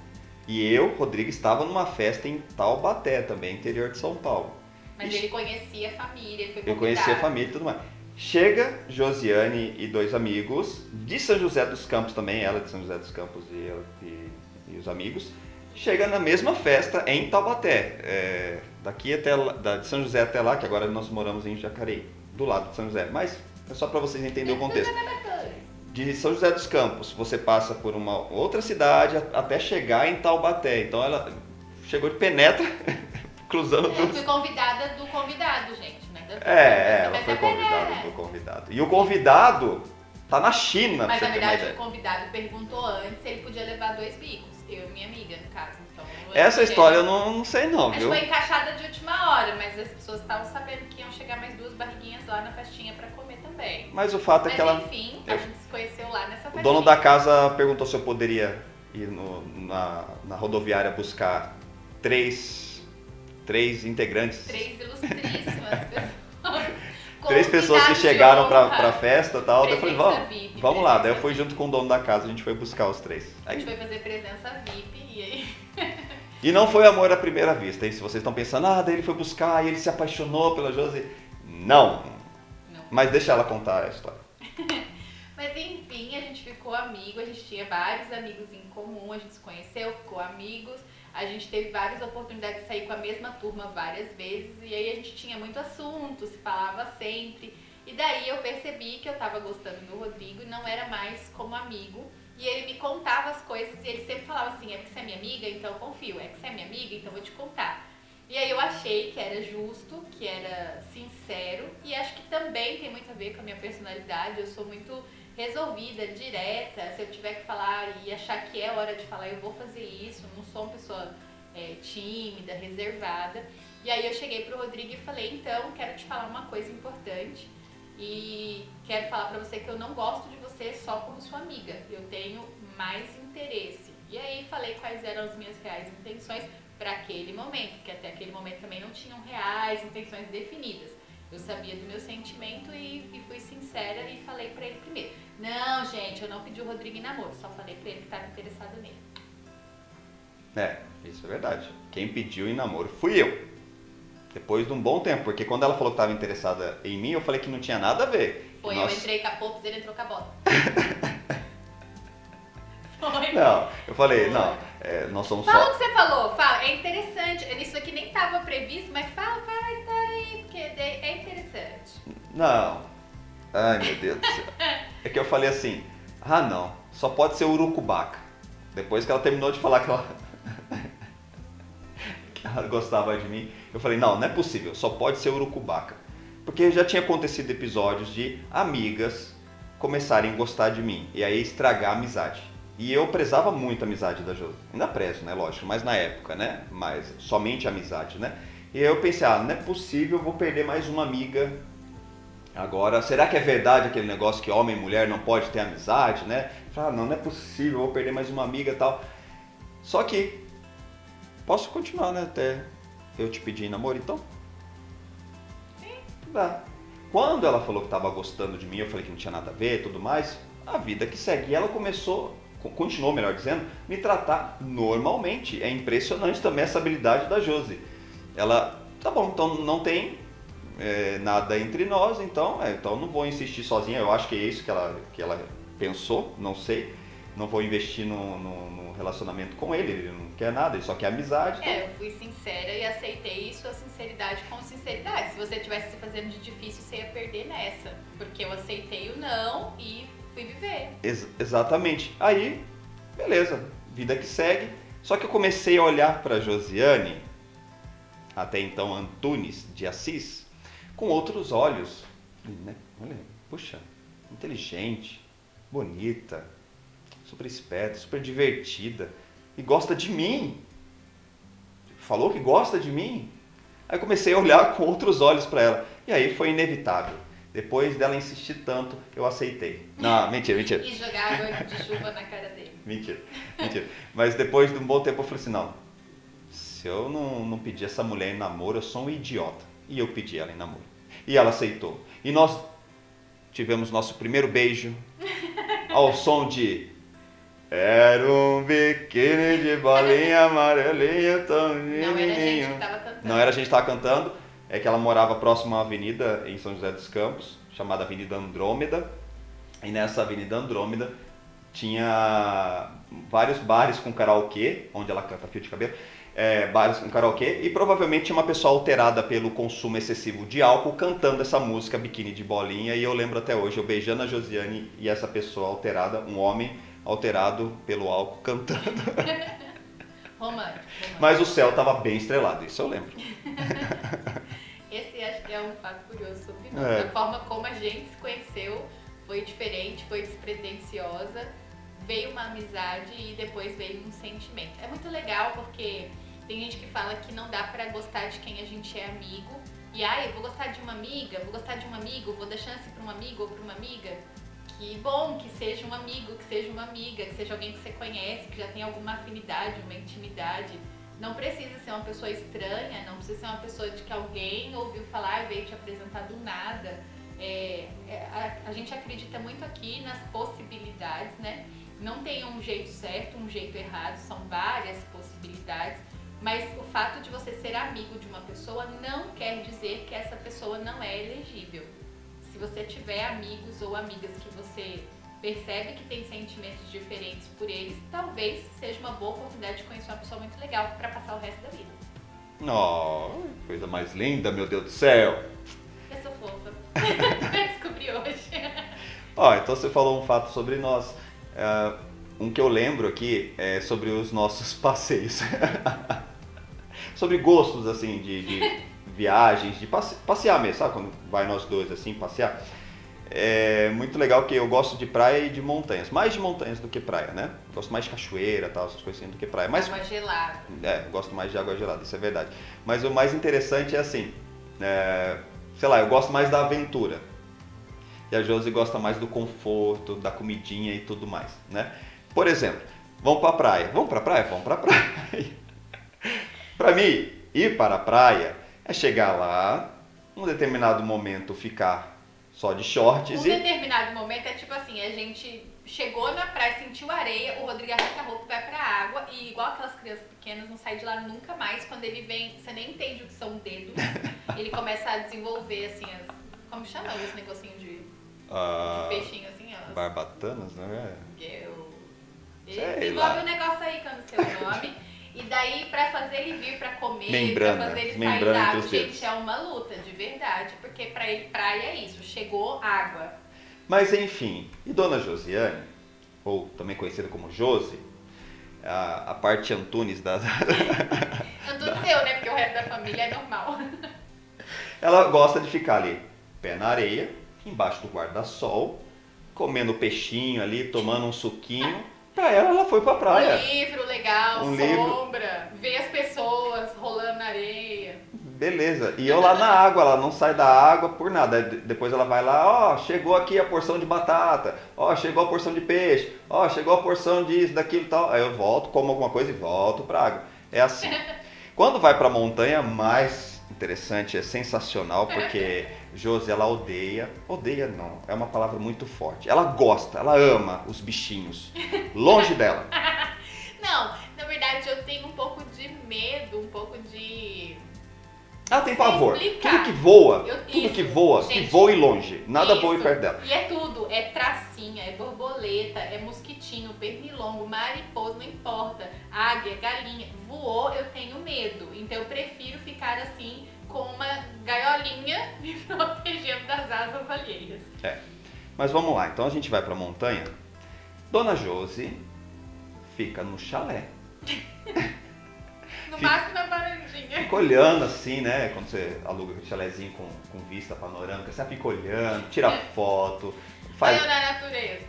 e eu, Rodrigo, estava numa festa em Taubaté também, interior de São Paulo. Mas ele conhecia a família, ele foi convidado. Eu conhecia a família e tudo mais. Chega Josiane e 2 amigos, de São José dos Campos também, ela de São José dos Campos e os amigos, chega na mesma festa em Taubaté, daqui até de São José até lá, que agora nós moramos em Jacareí, do lado de São José, mas é só para vocês entenderem o contexto. De São José dos Campos, você passa por uma outra cidade até chegar em Taubaté, então ela chegou de penetra, cruzando Eu fui convidada do convidado, gente, né? ela foi convidada do convidado. E o convidado tá na China, mas pra na você ter uma verdade ideia. o convidado perguntou antes se ele podia levar 2 bicos. Eu e minha amiga, no caso. Então, Essa história eu não sei não, Acho viu? que foi encaixada de última hora, mas as pessoas estavam sabendo que iam chegar mais 2 barriguinhas lá na festinha pra comer também. Mas o fato é que ela... Enfim, a gente se conheceu lá nessa festinha. O dono da casa perguntou se eu poderia ir na rodoviária buscar 3 integrantes. 3 ilustríssimas pessoas. 3 pessoas que chegaram pra festa e tal. Daí eu falei, VIP, vamos lá. Daí eu presença fui junto com o dono da casa, a gente foi buscar os 3. A gente foi fazer presença VIP e aí... E não foi amor à primeira vista, hein? Se vocês estão pensando, daí ele foi buscar e ele se apaixonou pela Josi. Não. Mas deixa ela contar a história. Mas enfim, a gente ficou amigo, a gente tinha vários amigos em comum, a gente se conheceu, ficou amigos, a gente teve várias oportunidades de sair com a mesma turma várias vezes, e aí a gente tinha muito assunto, se falava sempre, e daí eu percebi que eu tava gostando do Rodrigo e não era mais como amigo, e ele me contava as coisas e ele sempre falava assim, é porque você é minha amiga, então eu confio, é que você é minha amiga, então eu vou te contar. E aí eu achei que era justo, que era sincero, e acho que também tem muito a ver com a minha personalidade, eu sou muito resolvida, direta, se eu tiver que falar e achar que é hora de falar, eu vou fazer isso, não sou uma pessoa tímida, reservada. E aí eu cheguei pro Rodrigo e falei, então, quero te falar uma coisa importante e quero falar pra você que eu não gosto de você só como sua amiga, eu tenho mais interesse. E aí falei quais eram as minhas reais intenções para aquele momento, porque até aquele momento também não tinham reais intenções definidas. Eu sabia do meu sentimento e fui sincera e falei pra ele primeiro. Não, gente, eu não pedi o Rodrigo em namoro, só falei pra ele que estava interessado nele. Isso é verdade. Quem pediu em namoro fui eu. Depois de um bom tempo, porque quando ela falou que estava interessada em mim, eu falei que não tinha nada a ver. Foi, eu entrei com a Popes, ele entrou com a bota. Foi. Não, eu falei, não, nós somos Fala só... o que você falou, fala, é interessante. Isso aqui nem estava previsto, mas fala a história aí, porque é interessante. Não. Ai, meu Deus do céu. É que eu falei assim, não, só pode ser urucubaca. Depois que ela terminou de falar que ela gostava de mim, eu falei, não é possível, só pode ser urucubaca. Porque já tinha acontecido episódios de amigas começarem a gostar de mim, e aí estragar a amizade. E eu prezava muito a amizade da Josi. Ainda prezo, né, lógico, mas na época, né, mas somente a amizade, né. E aí eu pensei, não é possível, eu vou perder mais uma amiga. Agora, será que é verdade aquele negócio que homem e mulher não pode ter amizade, né? Falei, não é possível, eu vou perder mais uma amiga e tal. Só que, posso continuar, né, até eu te pedir em namoro, então? Sim. Dá. Quando ela falou que estava gostando de mim, eu falei que não tinha nada a ver e tudo mais, a vida que segue. E ela continuou, melhor dizendo, me tratar normalmente. É impressionante também essa habilidade da Josi. Ela, tá bom, então não tem nada entre nós, então não vou insistir sozinha. Eu acho que é isso que ela pensou, não sei. Não vou investir no relacionamento com ele não quer nada, ele só quer amizade. Então... eu fui sincera e aceitei sua sinceridade com sinceridade. Se você tivesse se fazendo de difícil, você ia perder nessa. Porque eu aceitei o não e fui viver. Exatamente. Aí, beleza, vida que segue. Só que eu comecei a olhar para Josiane, até então Antunes de Assis, com outros olhos. Né? Olha, puxa, inteligente, bonita, super esperta, super divertida e gosta de mim. Falou que gosta de mim? Aí comecei a olhar com outros olhos para ela. E aí foi inevitável. Depois dela insistir tanto, eu aceitei. Não, mentira. E jogar água de chuva na cara dele. Mentira. Mas depois de um bom tempo eu falei assim, não, se eu não pedir essa mulher em namoro, eu sou um idiota. E eu pedi ela em namoro. E ela aceitou. E nós tivemos nosso primeiro beijo ao som de... Era um biquíni de bolinha amarelinha tão Não era a gente que estava cantando. Não era a gente que estava cantando. É que ela morava próximo a uma avenida em São José dos Campos, chamada Avenida Andrômeda. E nessa Avenida Andrômeda tinha vários bares com karaokê, onde ela canta fio de cabelo. Bares com karaokê, e provavelmente tinha uma pessoa alterada pelo consumo excessivo de álcool cantando essa música Biquíni de Bolinha. E eu lembro até hoje, eu beijando a Josiane e essa pessoa alterada, um homem alterado pelo álcool cantando. Romântico. Mas o céu estava bem estrelado, isso eu lembro. Esse acho que é um fato curioso sobre nós. A forma como a gente se conheceu foi diferente, foi despretensiosa. Veio uma amizade e depois veio um sentimento. É muito legal porque tem gente que fala que não dá pra gostar de quem a gente é amigo. E eu vou gostar de uma amiga, vou gostar de um amigo, vou dar chance pra um amigo ou pra uma amiga. Que bom que seja um amigo, que seja uma amiga, que seja alguém que você conhece, que já tem alguma afinidade, uma intimidade. Não precisa ser uma pessoa estranha, não precisa ser uma pessoa de que alguém ouviu falar e veio te apresentar do nada. A gente acredita muito aqui nas possibilidades, né? Não tem um jeito certo, um jeito errado, são várias possibilidades. Mas o fato de você ser amigo de uma pessoa não quer dizer que essa pessoa não é elegível. Se você tiver amigos ou amigas que você percebe que tem sentimentos diferentes por eles, talvez seja uma boa oportunidade de conhecer uma pessoa muito legal para passar o resto da vida. Oh, coisa mais linda, meu Deus do céu! Eu sou fofa. Descobri hoje. Então você falou um fato sobre nós. Um que eu lembro aqui é sobre os nossos passeios. Sobre gostos, assim, de viagens, de passear mesmo, sabe? Quando vai nós dois, assim, passear. É muito legal que eu gosto de praia e de montanhas. Mais de montanhas do que praia, né? Gosto mais de cachoeira, tal, essas coisas assim, do que praia. Mas, água gelada. Gosto mais de água gelada, isso é verdade. Mas o mais interessante é assim, sei lá, eu gosto mais da aventura. E a Josi gosta mais do conforto, da comidinha e tudo mais, né? Por exemplo, vamos pra praia. Vamos pra praia? Vamos pra praia. Pra mim, ir para a praia é chegar lá, um determinado momento ficar só de shorts determinado momento é tipo assim, a gente chegou na praia, sentiu areia, o Rodrigo arranca a roupa, vai pra água e igual aquelas crianças pequenas, não sai de lá nunca mais. Quando ele vem, você nem entende o que são dedos, ele começa a desenvolver assim, como chama esse negocinho de peixinho assim? Barbatanas, né? Ele desenvolve um negócio aí que eu não sei o nome. E daí, pra fazer ele vir pra comer, Membrana, pra fazer ele sair membrana da entre água, os dedos. gente, é uma luta, de verdade. Porque pra ele, praia é isso, chegou água. Mas enfim, e Dona Josiane, ou também conhecida como Josi, a parte Antunes da... Antunes eu, né? Porque o resto da família é normal. Ela gosta de ficar ali, pé na areia, embaixo do guarda-sol, comendo peixinho ali, tomando um suquinho. Pra ela foi pra praia. Um livro legal, Um sombra, ver as pessoas rolando na areia. Beleza. E eu lá na água, ela não sai da água por nada. Depois ela vai lá, chegou aqui a porção de batata, chegou a porção de peixe, chegou a porção disso, daquilo e tal. Aí eu volto, como alguma coisa e volto pra água. É assim. Quando vai pra montanha, mais interessante, é sensacional, porque Josi, ela odeia não, é uma palavra muito forte. Ela gosta, ela ama os bichinhos, longe dela. Não, na verdade eu tenho um pouco de medo, um pouco de... Ela tem pavor. Explicar. Tudo que voa, Isso, que voa e longe. Nada isso. voa perto dela. E é tudo, é tracinha, é borboleta, é mosquitinho, pernilongo, mariposa, não importa. Águia, galinha, voou, eu tenho medo. Então eu prefiro ficar assim, com uma gaiolinha me protegendo das asas alheias. Mas vamos lá, então a gente vai pra montanha. Dona Josi fica no chalé. No máximo na varandinha. assim. Fica olhando assim, né? Quando você aluga um chalézinho com vista panorâmica, você fica olhando, tira foto, faz Olha na natureza.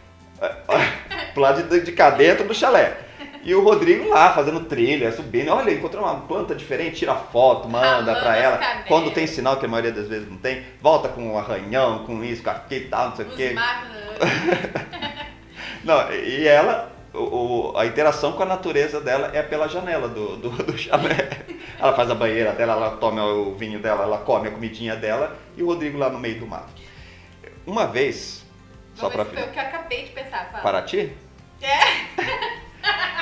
pro lado de cá dentro do chalé. E o Rodrigo lá, fazendo trilha, subindo. Olha, encontrou uma planta diferente, tira foto, manda Ralando pra as ela. canelas. Quando tem sinal, que a maioria das vezes não tem, volta com um arranhão, com isso, com aquilo e tal, não sei o Os quê. magos. Não, e ela, a interação com a natureza dela é pela janela do chalé. Ela faz a banheira dela, ela toma o vinho dela, ela come a comidinha dela e o Rodrigo lá no meio do mato. Uma vez, só Vamos pra ver se foi o que eu acabei de pensar. Fala. Paraty? É?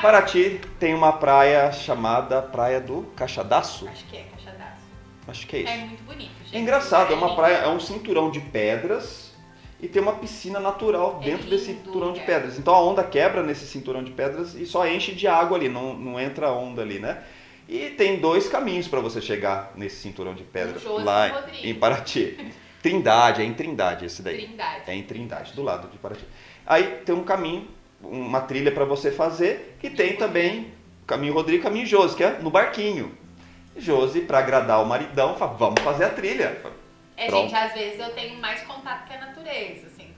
Paraty tem uma praia chamada Praia do Caixadaço. Acho que é Caixadaço. Acho que é É isso. muito bonito, gente. É engraçado, é uma lindo. praia, é um cinturão de pedras e tem uma piscina natural É dentro desse lindo, cinturão de cara. pedras. Então a onda quebra nesse cinturão de pedras e só enche de água ali, não entra onda ali, né? E tem 2 caminhos para você chegar nesse cinturão de pedras Josi e lá Rodrigo. em Paraty. Trindade, é em Trindade esse daí. Trindade. É em Trindade, do lado de Paraty. Aí tem um caminho, uma trilha para você fazer e tem também o caminho Rodrigo e o caminho Josi, que é no barquinho. Josi, para agradar o maridão, fala, vamos fazer a trilha. É, Pronto. gente, às vezes eu tenho mais contato que a natureza, assim.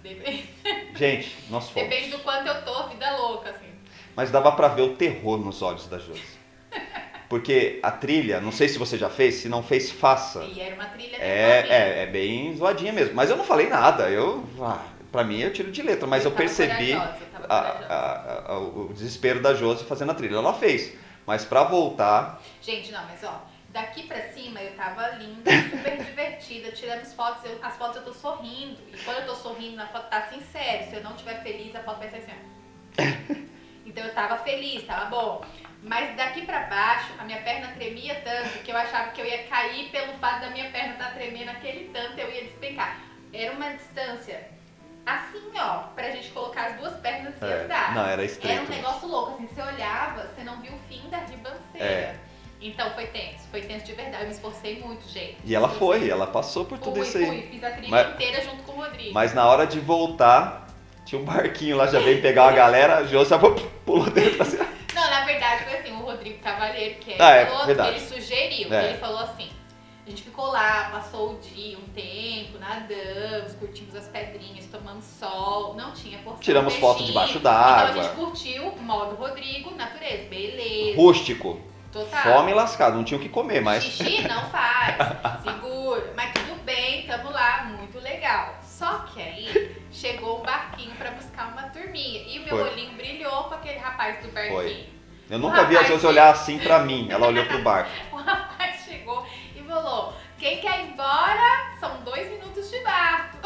Gente, nós fomos. Depende do quanto eu tô, vida louca, assim. Mas dava pra ver o terror nos olhos da Josi. Porque a trilha, não sei se você já fez, se não fez, faça. E era uma trilha nervosinha. É bem zoadinha mesmo. Mas eu não falei nada. Pra mim eu tiro de letra, mas eu tava percebi corajosa, eu tava corajosa. o desespero da Josi fazendo a trilha. Ela fez. Mas pra voltar, Gente, não, mas ó, daqui pra cima eu tava linda, super divertida, tiramos fotos, as fotos eu tô sorrindo. E quando eu tô sorrindo, na foto tá assim, sério. Se eu não estiver feliz, a foto vai ser assim, ó. Então eu tava feliz, tava bom. Mas daqui pra baixo, a minha perna tremia tanto que eu achava que eu ia cair pelo fato da minha perna estar tremendo aquele tanto, eu ia despencar. Era uma distância assim, ó, pra gente colocar as 2 pernas e andar. não, era estreito. Era um negócio louco, assim, você olhava, você não viu o fim da ribanceira. É. Então foi tenso de verdade, eu me esforcei muito, gente. E ela foi, ela passou por tudo isso aí. Fui, fiz a trilha Mas- inteira junto com o Rodrigo. Mas na hora de voltar, tinha um barquinho lá, já veio pegar uma galera, a Josi pulou dentro assim. Não, na verdade foi assim, o Rodrigo Cavalheiro, que É falou, verdade. ele sugeriu, É. ele falou assim, a gente ficou lá, passou o dia, um tempo, nadamos, curtimos as pedrinhas, tomamos sol, não tinha porção. Tiramos peixinho. foto debaixo Então a d'água. gente curtiu o modo Rodrigo, natureza, beleza, Rústico. total. Fome lascada, não tinha o que comer, mas. Xixi não faz, segura, mas tudo bem, tamo lá, muito legal. Só que aí chegou um barquinho pra buscar uma turminha e o meu Foi. olhinho brilhou com aquele rapaz do barquinho. Eu nunca vi a Josi olhar assim pra mim. Ela olhou pro barco. O rapaz chegou e falou: quem quer ir embora? São 2 minutos de barco.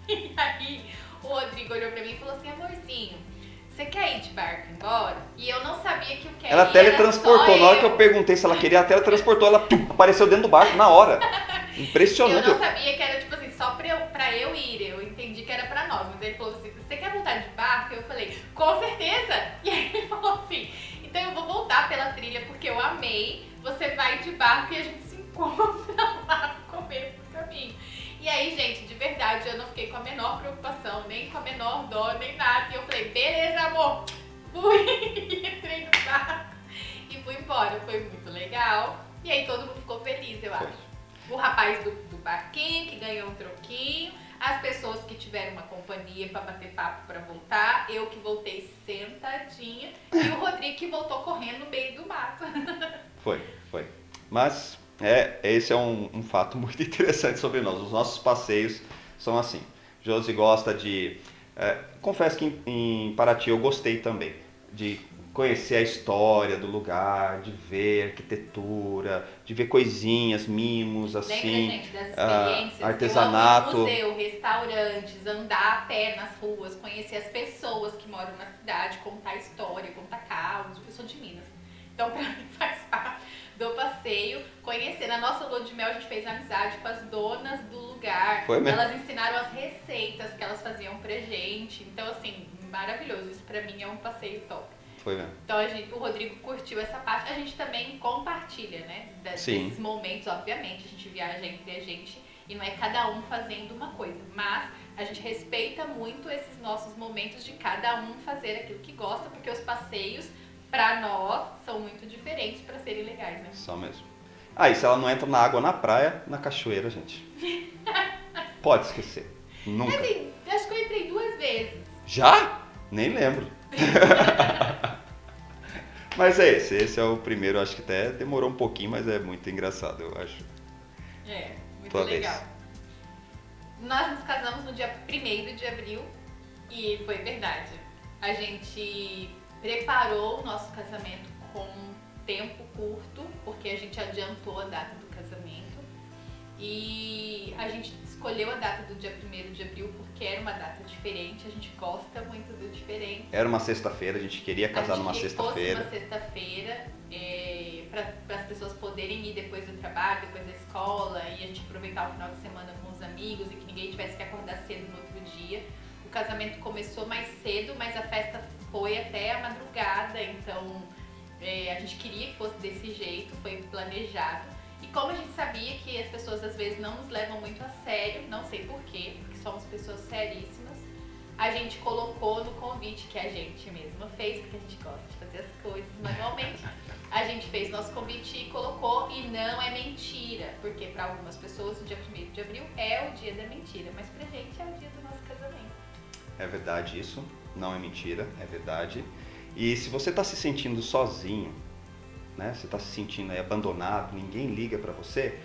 E aí o Rodrigo olhou pra mim e falou assim: amorzinho, você quer ir de barco embora? E eu não sabia que o que Ela teletransportou. Na hora que eu perguntei se ela queria, ela teletransportou. Ela apareceu dentro do barco na hora. Eu Impressionante. não sabia que era tipo assim, só pra eu ir. Eu entendi que era pra nós. Mas ele falou assim: você quer voltar de barco? Eu falei: com certeza. E aí ele falou assim: então eu vou voltar pela trilha porque eu amei. Você vai de barco e a gente se encontra lá no começo do caminho. E aí, gente, de verdade, eu não fiquei com a menor preocupação, nem com a menor dó, nem nada. E eu falei: beleza, amor. Fui, entrei no barco e fui embora. Foi muito legal. E aí todo mundo ficou feliz, eu acho. O rapaz do barquinho que ganhou um troquinho, as pessoas que tiveram uma companhia pra bater papo pra voltar, eu que voltei sentadinha e o Rodrigo que voltou correndo no meio do mato. Foi. Mas esse é um fato muito interessante sobre nós. Os nossos passeios são assim. Josi gosta de... confesso que em Paraty eu gostei também de conhecer a história do lugar, de ver arquitetura, de ver coisinhas, mimos, Lembra, assim, gente, das experiências? artesanato. Eu amo museu, restaurantes, andar a pé nas ruas, conhecer as pessoas que moram na cidade, contar história, contar caos. Eu sou de Minas. Então, pra mim, faz parte do passeio, conhecer. Na nossa lua de mel, a gente fez amizade com as donas do lugar. Foi mesmo? Elas ensinaram as receitas que elas faziam pra gente. Então, assim, maravilhoso. Isso pra mim é um passeio top. Foi mesmo. Então o Rodrigo curtiu essa parte. A gente também compartilha, né? Sim. Desses momentos, obviamente. A gente viaja entre a gente e não é cada um fazendo uma coisa. Mas a gente respeita muito esses nossos momentos de cada um fazer aquilo que gosta, porque os passeios, pra nós, são muito diferentes pra serem legais, né? Só mesmo. E se ela não entra na água na praia, na cachoeira, gente. Pode esquecer. Nunca. Assim, acho que eu entrei 2 vezes. Já? Nem lembro. Mas é esse é o primeiro, acho que até demorou um pouquinho, mas é muito engraçado, eu acho. Muito Tua legal. vez. Nós nos casamos no dia 1º de abril e foi verdade. A gente preparou o nosso casamento com tempo curto, porque a gente adiantou a data do casamento. E a gente escolheu a data do dia 1º de abril porque era uma data diferente, a gente gosta muito do diferente. Era uma sexta-feira, a gente queria casar numa sexta-feira. Fosse uma sexta-feira, para as pessoas poderem ir depois do trabalho, depois da escola, e a gente aproveitar o final de semana com os amigos e que ninguém tivesse que acordar cedo no outro dia. O casamento começou mais cedo, mas a festa foi até a madrugada, então a gente queria que fosse desse jeito, foi planejado. E como a gente sabia que as pessoas às vezes não nos levam muito a sério, não sei porquê, porque somos pessoas seríssimas, a gente colocou no convite que a gente mesma fez, porque a gente gosta de fazer as coisas manualmente. A gente fez nosso convite e colocou, e não é mentira, porque para algumas pessoas o dia 1º de abril é o dia da mentira, mas pra gente é o dia do nosso casamento. É verdade isso, não é mentira, é verdade. E se você está se sentindo sozinho, né, você está se sentindo aí abandonado, ninguém liga para você,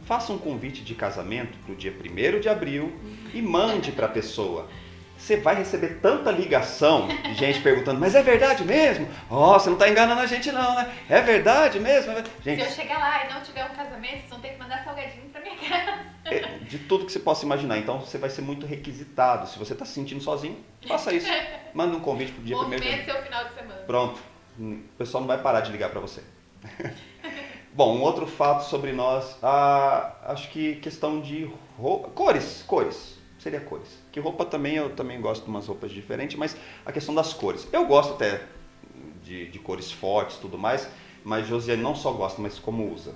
faça um convite de casamento para o dia 1º de abril e mande para a pessoa. Você vai receber tanta ligação de gente perguntando, mas é verdade mesmo? Você não está enganando a gente não, né? É verdade mesmo? Gente, se eu chegar lá e não tiver um casamento, vocês vão ter que mandar salgadinho para minha casa. De tudo que você possa imaginar. Então você vai ser muito requisitado. Se você está se sentindo sozinho, faça isso. Manda um convite para o dia 1º de abril. Movimento seu final de semana. Pronto. O pessoal não vai parar de ligar para você. Bom, um outro fato sobre nós, acho que questão de roupa, cores, seria cores. Que roupa também, eu também gosto de umas roupas diferentes, mas a questão das cores. Eu gosto até de cores fortes e tudo mais, mas Josiane não só gosta, mas como usa.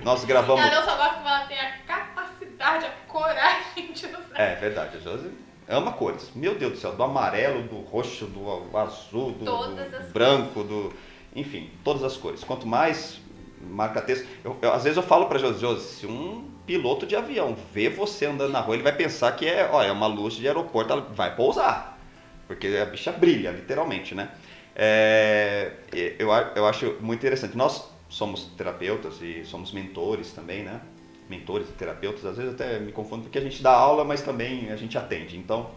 Nós gravamos... Ela não só gosta como ela tem a capacidade, a coragem de usar. É verdade, a Josiane ama cores. Meu Deus do céu, do amarelo, do roxo, do azul, do branco, enfim, todas as cores. Quanto mais marca-texto... Às vezes eu falo pra Josi, se um piloto de avião vê você andando na rua, ele vai pensar que é uma luz de aeroporto, ela vai pousar. Porque a bicha brilha, literalmente, né? Eu acho muito interessante. Nós somos terapeutas e somos mentores também, né? Mentores e terapeutas, às vezes até me confundo porque a gente dá aula, mas também a gente atende. Então,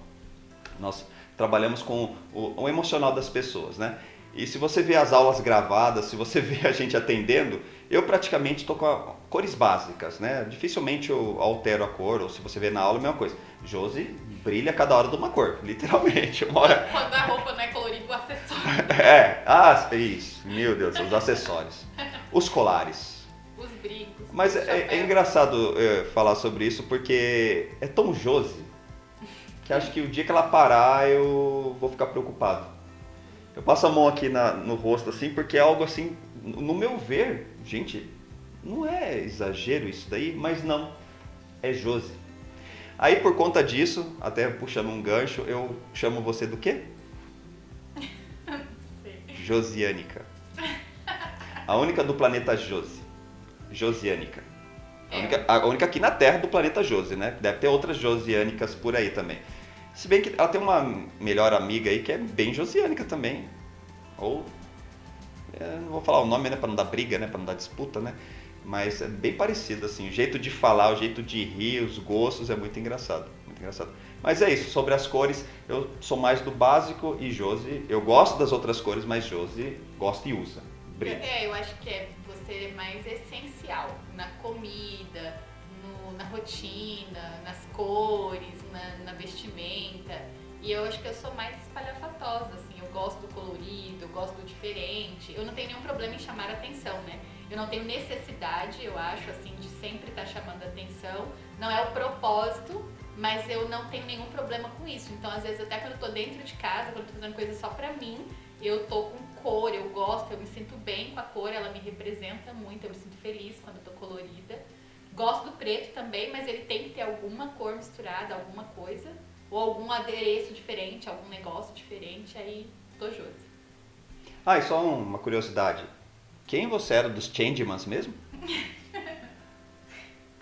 nós trabalhamos com o emocional das pessoas, né? E se você vê as aulas gravadas, se você vê a gente atendendo, eu praticamente estou com cores básicas, né? Dificilmente eu altero a cor, ou se você vê na aula, a mesma coisa. Josi brilha cada hora de uma cor, literalmente. Quando a roupa não é colorida, o acessório. Isso, meu Deus, os acessórios. Os colares. Os brincos. Mas é engraçado falar sobre isso, porque é tão Josi, que acho que o dia que ela parar, eu vou ficar preocupado. Eu passo a mão aqui no rosto, assim, porque é algo assim, no meu ver, gente, não é exagero isso daí, mas não, é Josi. Aí, por conta disso, até puxando um gancho, eu chamo você do quê? Josiânica. A única do planeta Josi. Josiânica. A única aqui na Terra do planeta Josi, né? Deve ter outras josiânicas por aí também. Se bem que ela tem uma melhor amiga aí que é bem josiânica também. Ou... não vou falar o nome, né? Pra não dar briga, né? Pra não dar disputa, né? Mas é bem parecido, assim. O jeito de falar, o jeito de rir, os gostos é muito engraçado. Muito engraçado. Mas é isso. Sobre as cores, eu sou mais do básico e Josi... Eu gosto das outras cores, mas Josi gosta e usa. Brilha. Eu acho que você é mais essencial na comida, na rotina, nas cores, na vestimenta. E eu acho que eu sou mais espalhafatosa, assim. Eu gosto do colorido, eu gosto do diferente. Eu não tenho nenhum problema em chamar atenção, né? Eu não tenho necessidade, eu acho, assim, de sempre estar chamando atenção. Não é o propósito, mas eu não tenho nenhum problema com isso. Então, às vezes, até quando eu tô dentro de casa, quando eu tô fazendo coisa só pra mim, eu tô com cor, eu gosto, eu me sinto bem com a cor, ela me representa muito, eu me sinto feliz quando eu tô colorida. Gosto do preto também, mas ele tem que ter alguma cor misturada, alguma coisa, ou algum adereço diferente, algum negócio diferente, aí tô Josi. E só uma curiosidade. Quem você era dos Changemans mesmo?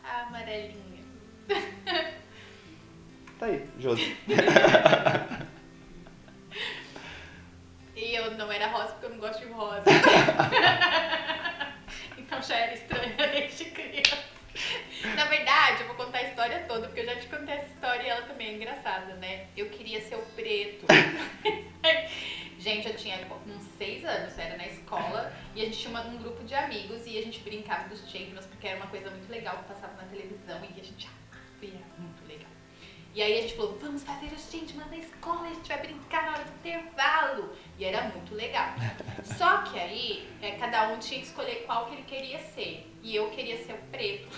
A amarelinha. Tá aí, Josi. E eu não era rosa porque eu não gosto de rosa. Então já era estranha desde criança. Na verdade, eu vou contar a história toda, porque eu já te contei essa história e ela também é engraçada, né? Eu queria ser o preto. Gente, eu tinha uns 6 anos, era na escola, e a gente tinha um grupo de amigos e a gente brincava dos Changemans, porque era uma coisa muito legal que passava na televisão e a gente era muito legal. E aí a gente falou, vamos fazer os Changemans na escola, a gente vai brincar na hora do intervalo. E era muito legal. Só que aí, cada um tinha que escolher qual que ele queria ser. E eu queria ser o preto.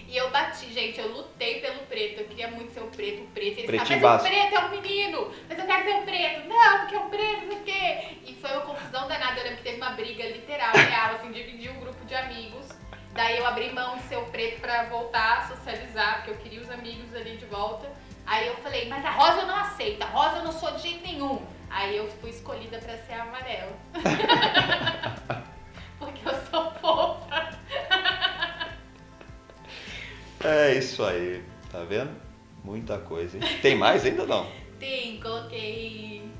E eu bati, gente, eu lutei pelo preto, eu queria muito ser o preto. E eles falavam, mas o preto é um menino, mas eu quero ser o preto. Não, porque é o preto, não sei o quê. E foi uma confusão danada, eu lembro que teve uma briga literal, real, assim, dividiu um grupo de amigos. Daí eu abri mão de ser o preto pra voltar a socializar, porque eu queria os amigos ali de volta. Aí eu falei, mas a rosa eu não aceito, a rosa eu não sou de jeito nenhum. Aí eu fui escolhida pra ser a amarela. Porque eu sou fofa. É isso aí, tá vendo? Muita coisa, hein? Tem mais ainda não? Tem, coloquei.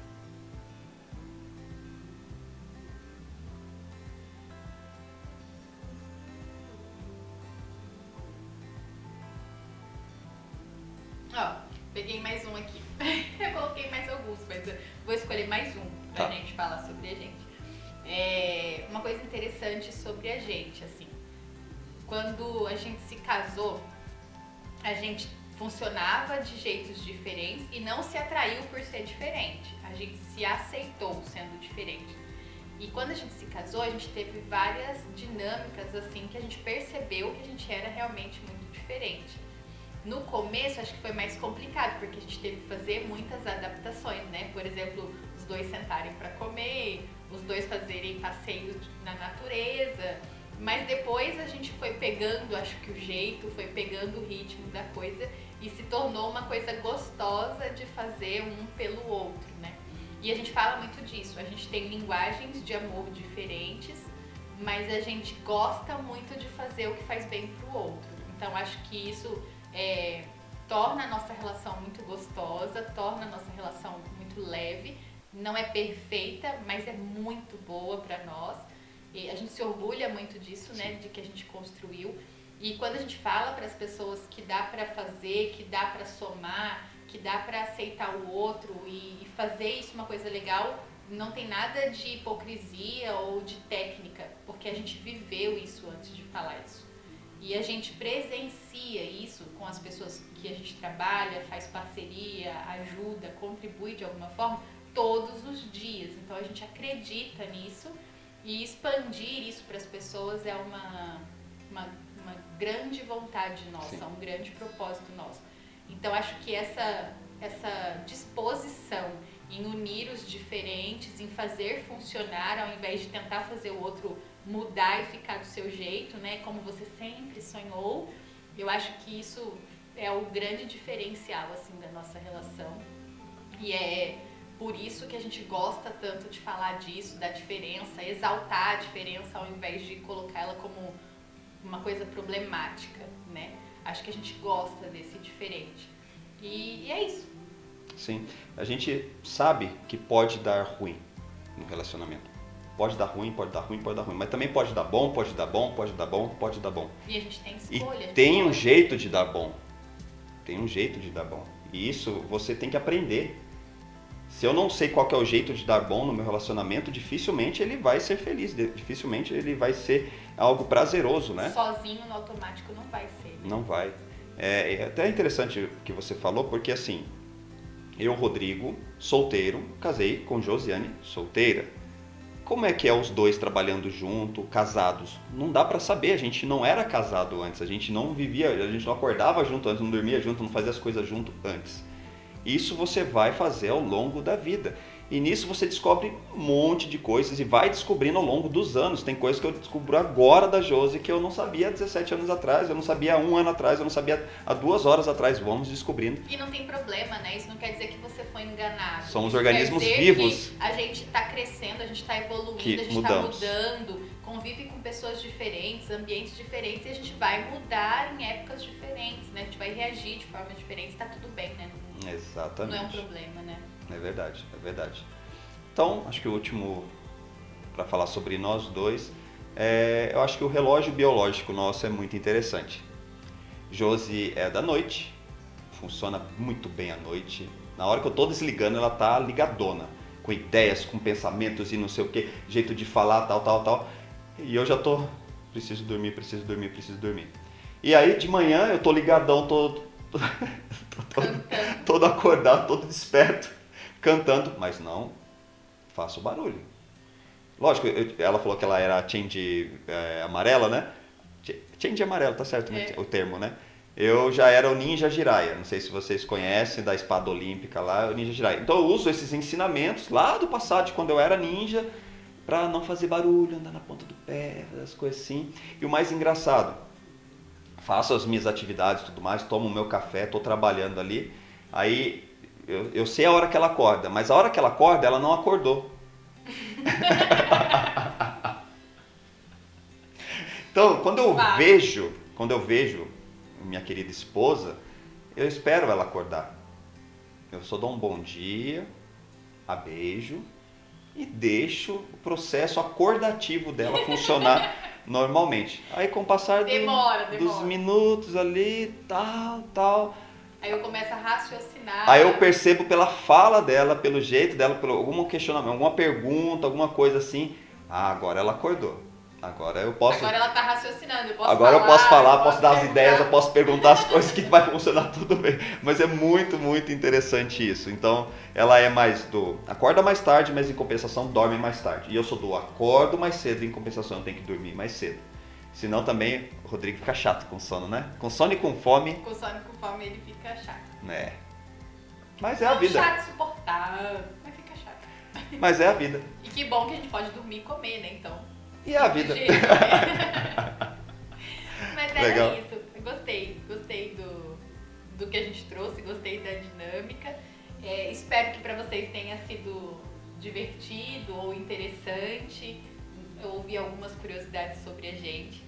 Ó, peguei mais um aqui. Eu coloquei mais alguns, mas eu vou escolher mais um pra gente falar sobre a gente. Uma coisa interessante sobre a gente, assim. Quando a gente se casou, a gente funcionava de jeitos diferentes e não se atraiu por ser diferente. A gente se aceitou sendo diferente. E quando a gente se casou, a gente teve várias dinâmicas, assim, que a gente percebeu que a gente era realmente muito diferente. No começo, acho que foi mais complicado, porque a gente teve que fazer muitas adaptações, né? Por exemplo, os dois sentarem para comer, os dois fazerem passeios na natureza. Mas depois a gente foi pegando, acho que o jeito, foi pegando o ritmo da coisa e se tornou uma coisa gostosa de fazer um pelo outro, né? E a gente fala muito disso, a gente tem linguagens de amor diferentes, mas a gente gosta muito de fazer o que faz bem pro outro. Então acho que isso torna a nossa relação muito gostosa, torna a nossa relação muito leve. Não é perfeita, mas é muito boa pra nós. E a gente se orgulha muito disso, né, de que a gente construiu. E quando a gente fala para as pessoas que dá para fazer, que dá para somar, que dá para aceitar o outro e fazer isso uma coisa legal, não tem nada de hipocrisia ou de técnica, porque a gente viveu isso antes de falar isso. E a gente presencia isso com as pessoas que a gente trabalha, faz parceria, ajuda, contribui de alguma forma, todos os dias. Então a gente acredita nisso. E expandir isso para as pessoas é uma grande vontade nossa, sim, um grande propósito nosso. Então acho que essa disposição em unir os diferentes, em fazer funcionar ao invés de tentar fazer o outro mudar e ficar do seu jeito, né, como você sempre sonhou, eu acho que isso é o grande diferencial assim da nossa relação. E é por isso que a gente gosta tanto de falar disso, da diferença, exaltar a diferença ao invés de colocar ela como uma coisa problemática, né? Acho que a gente gosta desse diferente. E é isso. Sim, a gente sabe que pode dar ruim no relacionamento. Pode dar ruim, pode dar ruim, pode dar ruim. Mas também pode dar bom, pode dar bom, pode dar bom, pode dar bom. E a gente tem escolha. E tem um jeito de dar bom. Tem um jeito de dar bom. E isso você tem que aprender. Se eu não sei qual que é o jeito de dar bom no meu relacionamento, dificilmente ele vai ser feliz, dificilmente ele vai ser algo prazeroso, né? Sozinho no automático não vai ser. Não vai. É até interessante o que você falou, porque assim, eu, Rodrigo, solteiro, casei com Josiane, solteira. Como é que é os dois trabalhando junto, casados? Não dá pra saber, a gente não era casado antes, a gente não vivia, a gente não acordava junto antes, não dormia junto, não fazia as coisas junto antes. Isso você vai fazer ao longo da vida. E nisso você descobre um monte de coisas e vai descobrindo ao longo dos anos. Tem coisas que eu descubro agora da Josi que eu não sabia há 17 anos atrás, eu não sabia há 1 ano atrás, eu não sabia há 2 horas atrás. Vamos descobrindo. E não tem problema, né? Isso não quer dizer que você foi enganado desorganado. Somos Isso organismos quer dizer vivos. que a gente está crescendo, a gente está evoluindo, Que a gente mudamos. está mudando, convive com pessoas diferentes, ambientes diferentes, e a gente vai mudar em épocas diferentes, né? A gente vai reagir de forma diferente, tá tudo bem, né? Exatamente. Não é um problema, né? É verdade, é verdade. Então, acho que o último, para falar sobre nós dois, eu acho que o relógio biológico nosso é muito interessante. Josi é da noite, funciona muito bem à noite. Na hora que eu tô desligando, ela tá ligadona, com ideias, com pensamentos e não sei o que, jeito de falar, tal. E eu já tô, preciso dormir. E aí, de manhã, eu tô ligadão, todo acordado, todo desperto, cantando, mas não faço barulho. Lógico, ela falou que ela era a change amarela, né? Change amarelo, tá certo o termo, né? Eu já era o Ninja Jiraiya, não sei se vocês conhecem, da espada olímpica lá, o Ninja Jiraiya. Então eu uso esses ensinamentos lá do passado, de quando eu era ninja, pra não fazer barulho, andar na ponta do pé, as coisas assim. E o mais engraçado, faço as minhas atividades e tudo mais, tomo o meu café, tô trabalhando ali, aí eu sei a hora que ela acorda, mas a hora que ela acorda, ela não acordou. Então, quando eu vejo minha querida esposa, eu espero ela acordar. Eu só dou um bom dia, a beijo e deixo o processo acordativo dela funcionar normalmente. Aí com o passar dos minutos ali, tal. Aí eu começo a raciocinar. Aí eu percebo pela fala dela, pelo jeito dela, por algum questionamento, alguma pergunta, alguma coisa assim. Agora ela acordou. Agora eu posso. Agora ela tá raciocinando. Eu posso falar, posso dar as ideias, eu posso perguntar as coisas que vai funcionar tudo bem. Mas é muito, muito interessante isso. Então, ela é mais do acorda mais tarde, mas em compensação dorme mais tarde. E eu sou do acordo mais cedo, em compensação eu tenho que dormir mais cedo. Senão também o Rodrigo fica chato com sono, né? Com sono e com fome. Com sono e com fome ele fica chato. É. Mas é a vida. Chato, suportável, mas fica chato. Mas é a vida. E que bom que a gente pode dormir e comer, né? Então. E é a vida. Mas era legal. isso. Eu gostei do que a gente trouxe, gostei da dinâmica. Espero que para vocês tenha sido divertido ou interessante. Eu ouvi algumas curiosidades sobre a gente.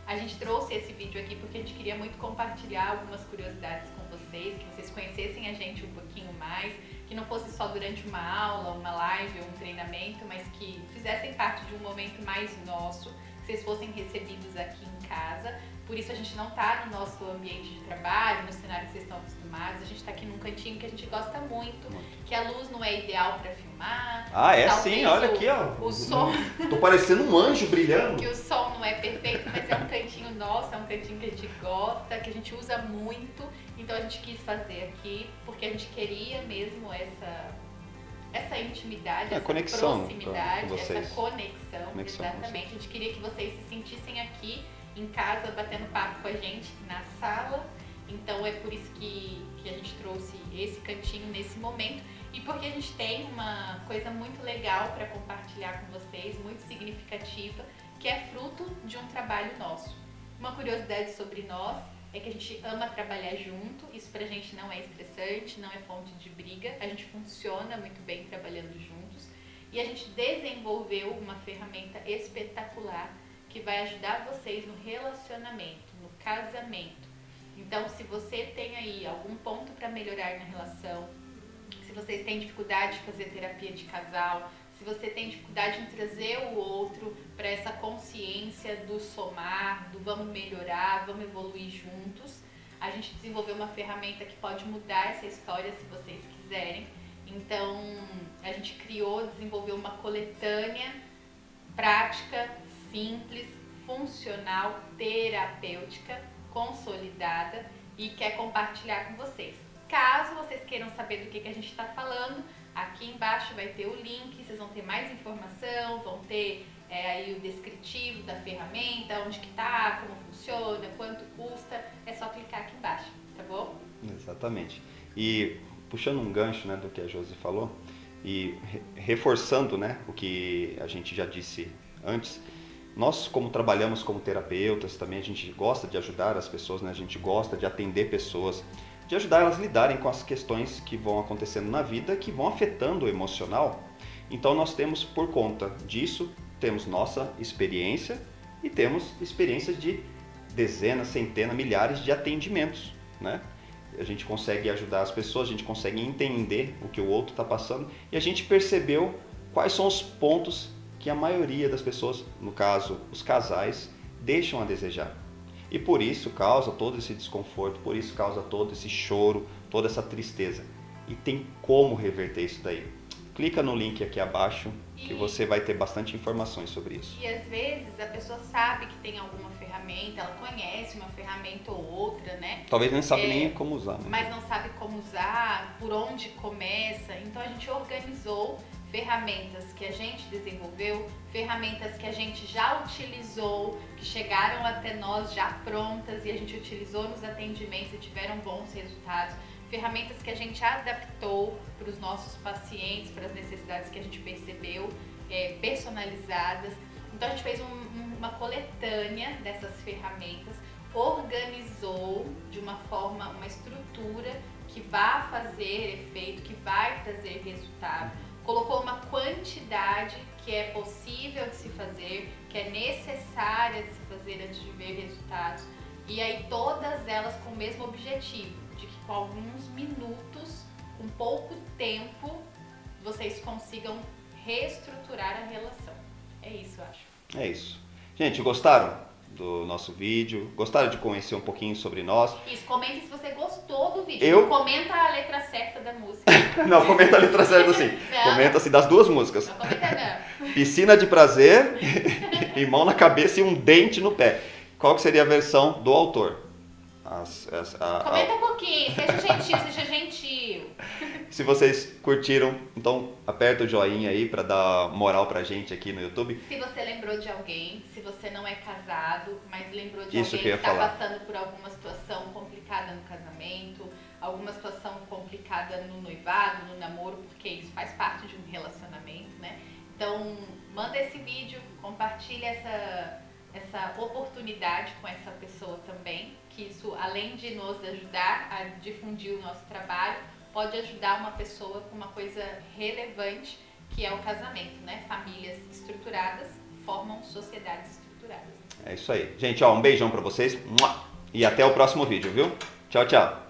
A gente trouxe esse vídeo aqui porque a gente queria muito compartilhar algumas curiosidades com vocês, que vocês conhecessem a gente um pouquinho mais, que não fosse só durante uma aula, uma live ou um treinamento, mas que fizessem parte de um momento mais nosso, que vocês fossem recebidos aqui em casa. Por isso a gente não está no nosso ambiente de trabalho, no cenário que vocês estão acostumados, a gente está aqui num cantinho que a gente gosta muito, que a luz não é ideal para filmar. Ah, é sim, olha aqui, ó. O som... Tô parecendo um anjo brilhando. Que o som não é perfeito, mas é um cantinho nosso, é um cantinho que a gente gosta, que a gente usa muito. Então a gente quis fazer aqui, porque a gente queria mesmo essa intimidade, essa conexão proximidade, com vocês. essa conexão, exatamente. A gente queria que vocês se sentissem aqui em casa, batendo papo com a gente na sala. Então é por isso que a gente trouxe esse cantinho nesse momento. E porque a gente tem uma coisa muito legal para compartilhar com vocês, muito significativa, que é fruto de um trabalho nosso. Uma curiosidade sobre nós é que a gente ama trabalhar junto, isso pra gente não é estressante, não é fonte de briga, a gente funciona muito bem trabalhando juntos e a gente desenvolveu uma ferramenta espetacular que vai ajudar vocês no relacionamento, no casamento. Então, se você tem aí algum ponto para melhorar na relação, se vocês têm dificuldade de fazer terapia de casal, se você tem dificuldade em trazer o outro para essa consciência do somar, do vamos melhorar, vamos evoluir juntos, a gente desenvolveu uma ferramenta que pode mudar essa história se vocês quiserem. Então, a gente desenvolveu uma coletânea prática, simples, funcional, terapêutica, consolidada e quer compartilhar com vocês. Caso vocês queiram saber do que a gente está falando, aqui embaixo vai ter o link, vocês vão ter mais informação, vão ter aí o descritivo da ferramenta, onde que tá, como funciona, quanto custa, é só clicar aqui embaixo, tá bom? Exatamente. E puxando um gancho, né, do que a Josi falou e reforçando, né, o que a gente já disse antes, nós, como trabalhamos como terapeutas também, a gente gosta de ajudar as pessoas, né? A gente gosta de atender pessoas. de ajudar elas a lidarem com as questões que vão acontecendo na vida, que vão afetando o emocional. Então nós temos, por conta disso, temos nossa experiência e temos experiências de dezenas, centenas, milhares de atendimentos, né? A gente consegue ajudar as pessoas, a gente consegue entender o que o outro está passando e a gente percebeu quais são os pontos que a maioria das pessoas, no caso os casais, deixam a desejar. E por isso causa todo esse desconforto, por isso causa todo esse choro, toda essa tristeza. E tem como reverter isso daí. Clica no link aqui abaixo que você vai ter bastante informações sobre isso. E às vezes a pessoa sabe que tem alguma ferramenta, ela conhece uma ferramenta ou outra, né? Talvez nem sabe nem como usar. Né? Mas não sabe como usar, por onde começa. Então a gente organizou ferramentas que a gente desenvolveu, ferramentas que a gente já utilizou, que chegaram até nós já prontas e a gente utilizou nos atendimentos e tiveram bons resultados. Ferramentas que a gente adaptou para os nossos pacientes, para as necessidades que a gente percebeu, personalizadas. Então a gente fez uma coletânea dessas ferramentas, organizou de uma forma, uma estrutura que vai fazer efeito, que vai trazer resultado. Colocou uma quantidade que é possível de se fazer, que é necessária de se fazer antes de ver resultados. E aí todas elas com o mesmo objetivo, de que com alguns minutos, com pouco tempo, vocês consigam reestruturar a relação. É isso, eu acho. É isso. Gente, gostaram do nosso vídeo? Gostaram de conhecer um pouquinho sobre nós? Isso, comente se você gostou do vídeo. Não comenta a letra certa da música. Não, comenta a letra certa assim. Comenta assim das duas músicas. Não comenta não. Piscina de prazer e mão na cabeça e um dente no pé. Qual que seria a versão do autor? Comenta um pouquinho, seja gentil, seja gentil. Se vocês curtiram, então aperta o joinha aí pra dar moral pra gente aqui no YouTube. Se você lembrou de alguém, se você não é casado, mas lembrou de Isso alguém que está passando por alguma situação complicada no casamento, alguma situação complicada no noivado, no namoro, porque isso faz parte de um relacionamento, né? Então, manda esse vídeo, compartilha essa oportunidade com essa pessoa também, que isso, além de nos ajudar a difundir o nosso trabalho, pode ajudar uma pessoa com uma coisa relevante, que é o casamento, né? Famílias estruturadas formam sociedades estruturadas. É isso aí. Gente, ó, um beijão pra vocês e até o próximo vídeo, viu? Tchau, tchau.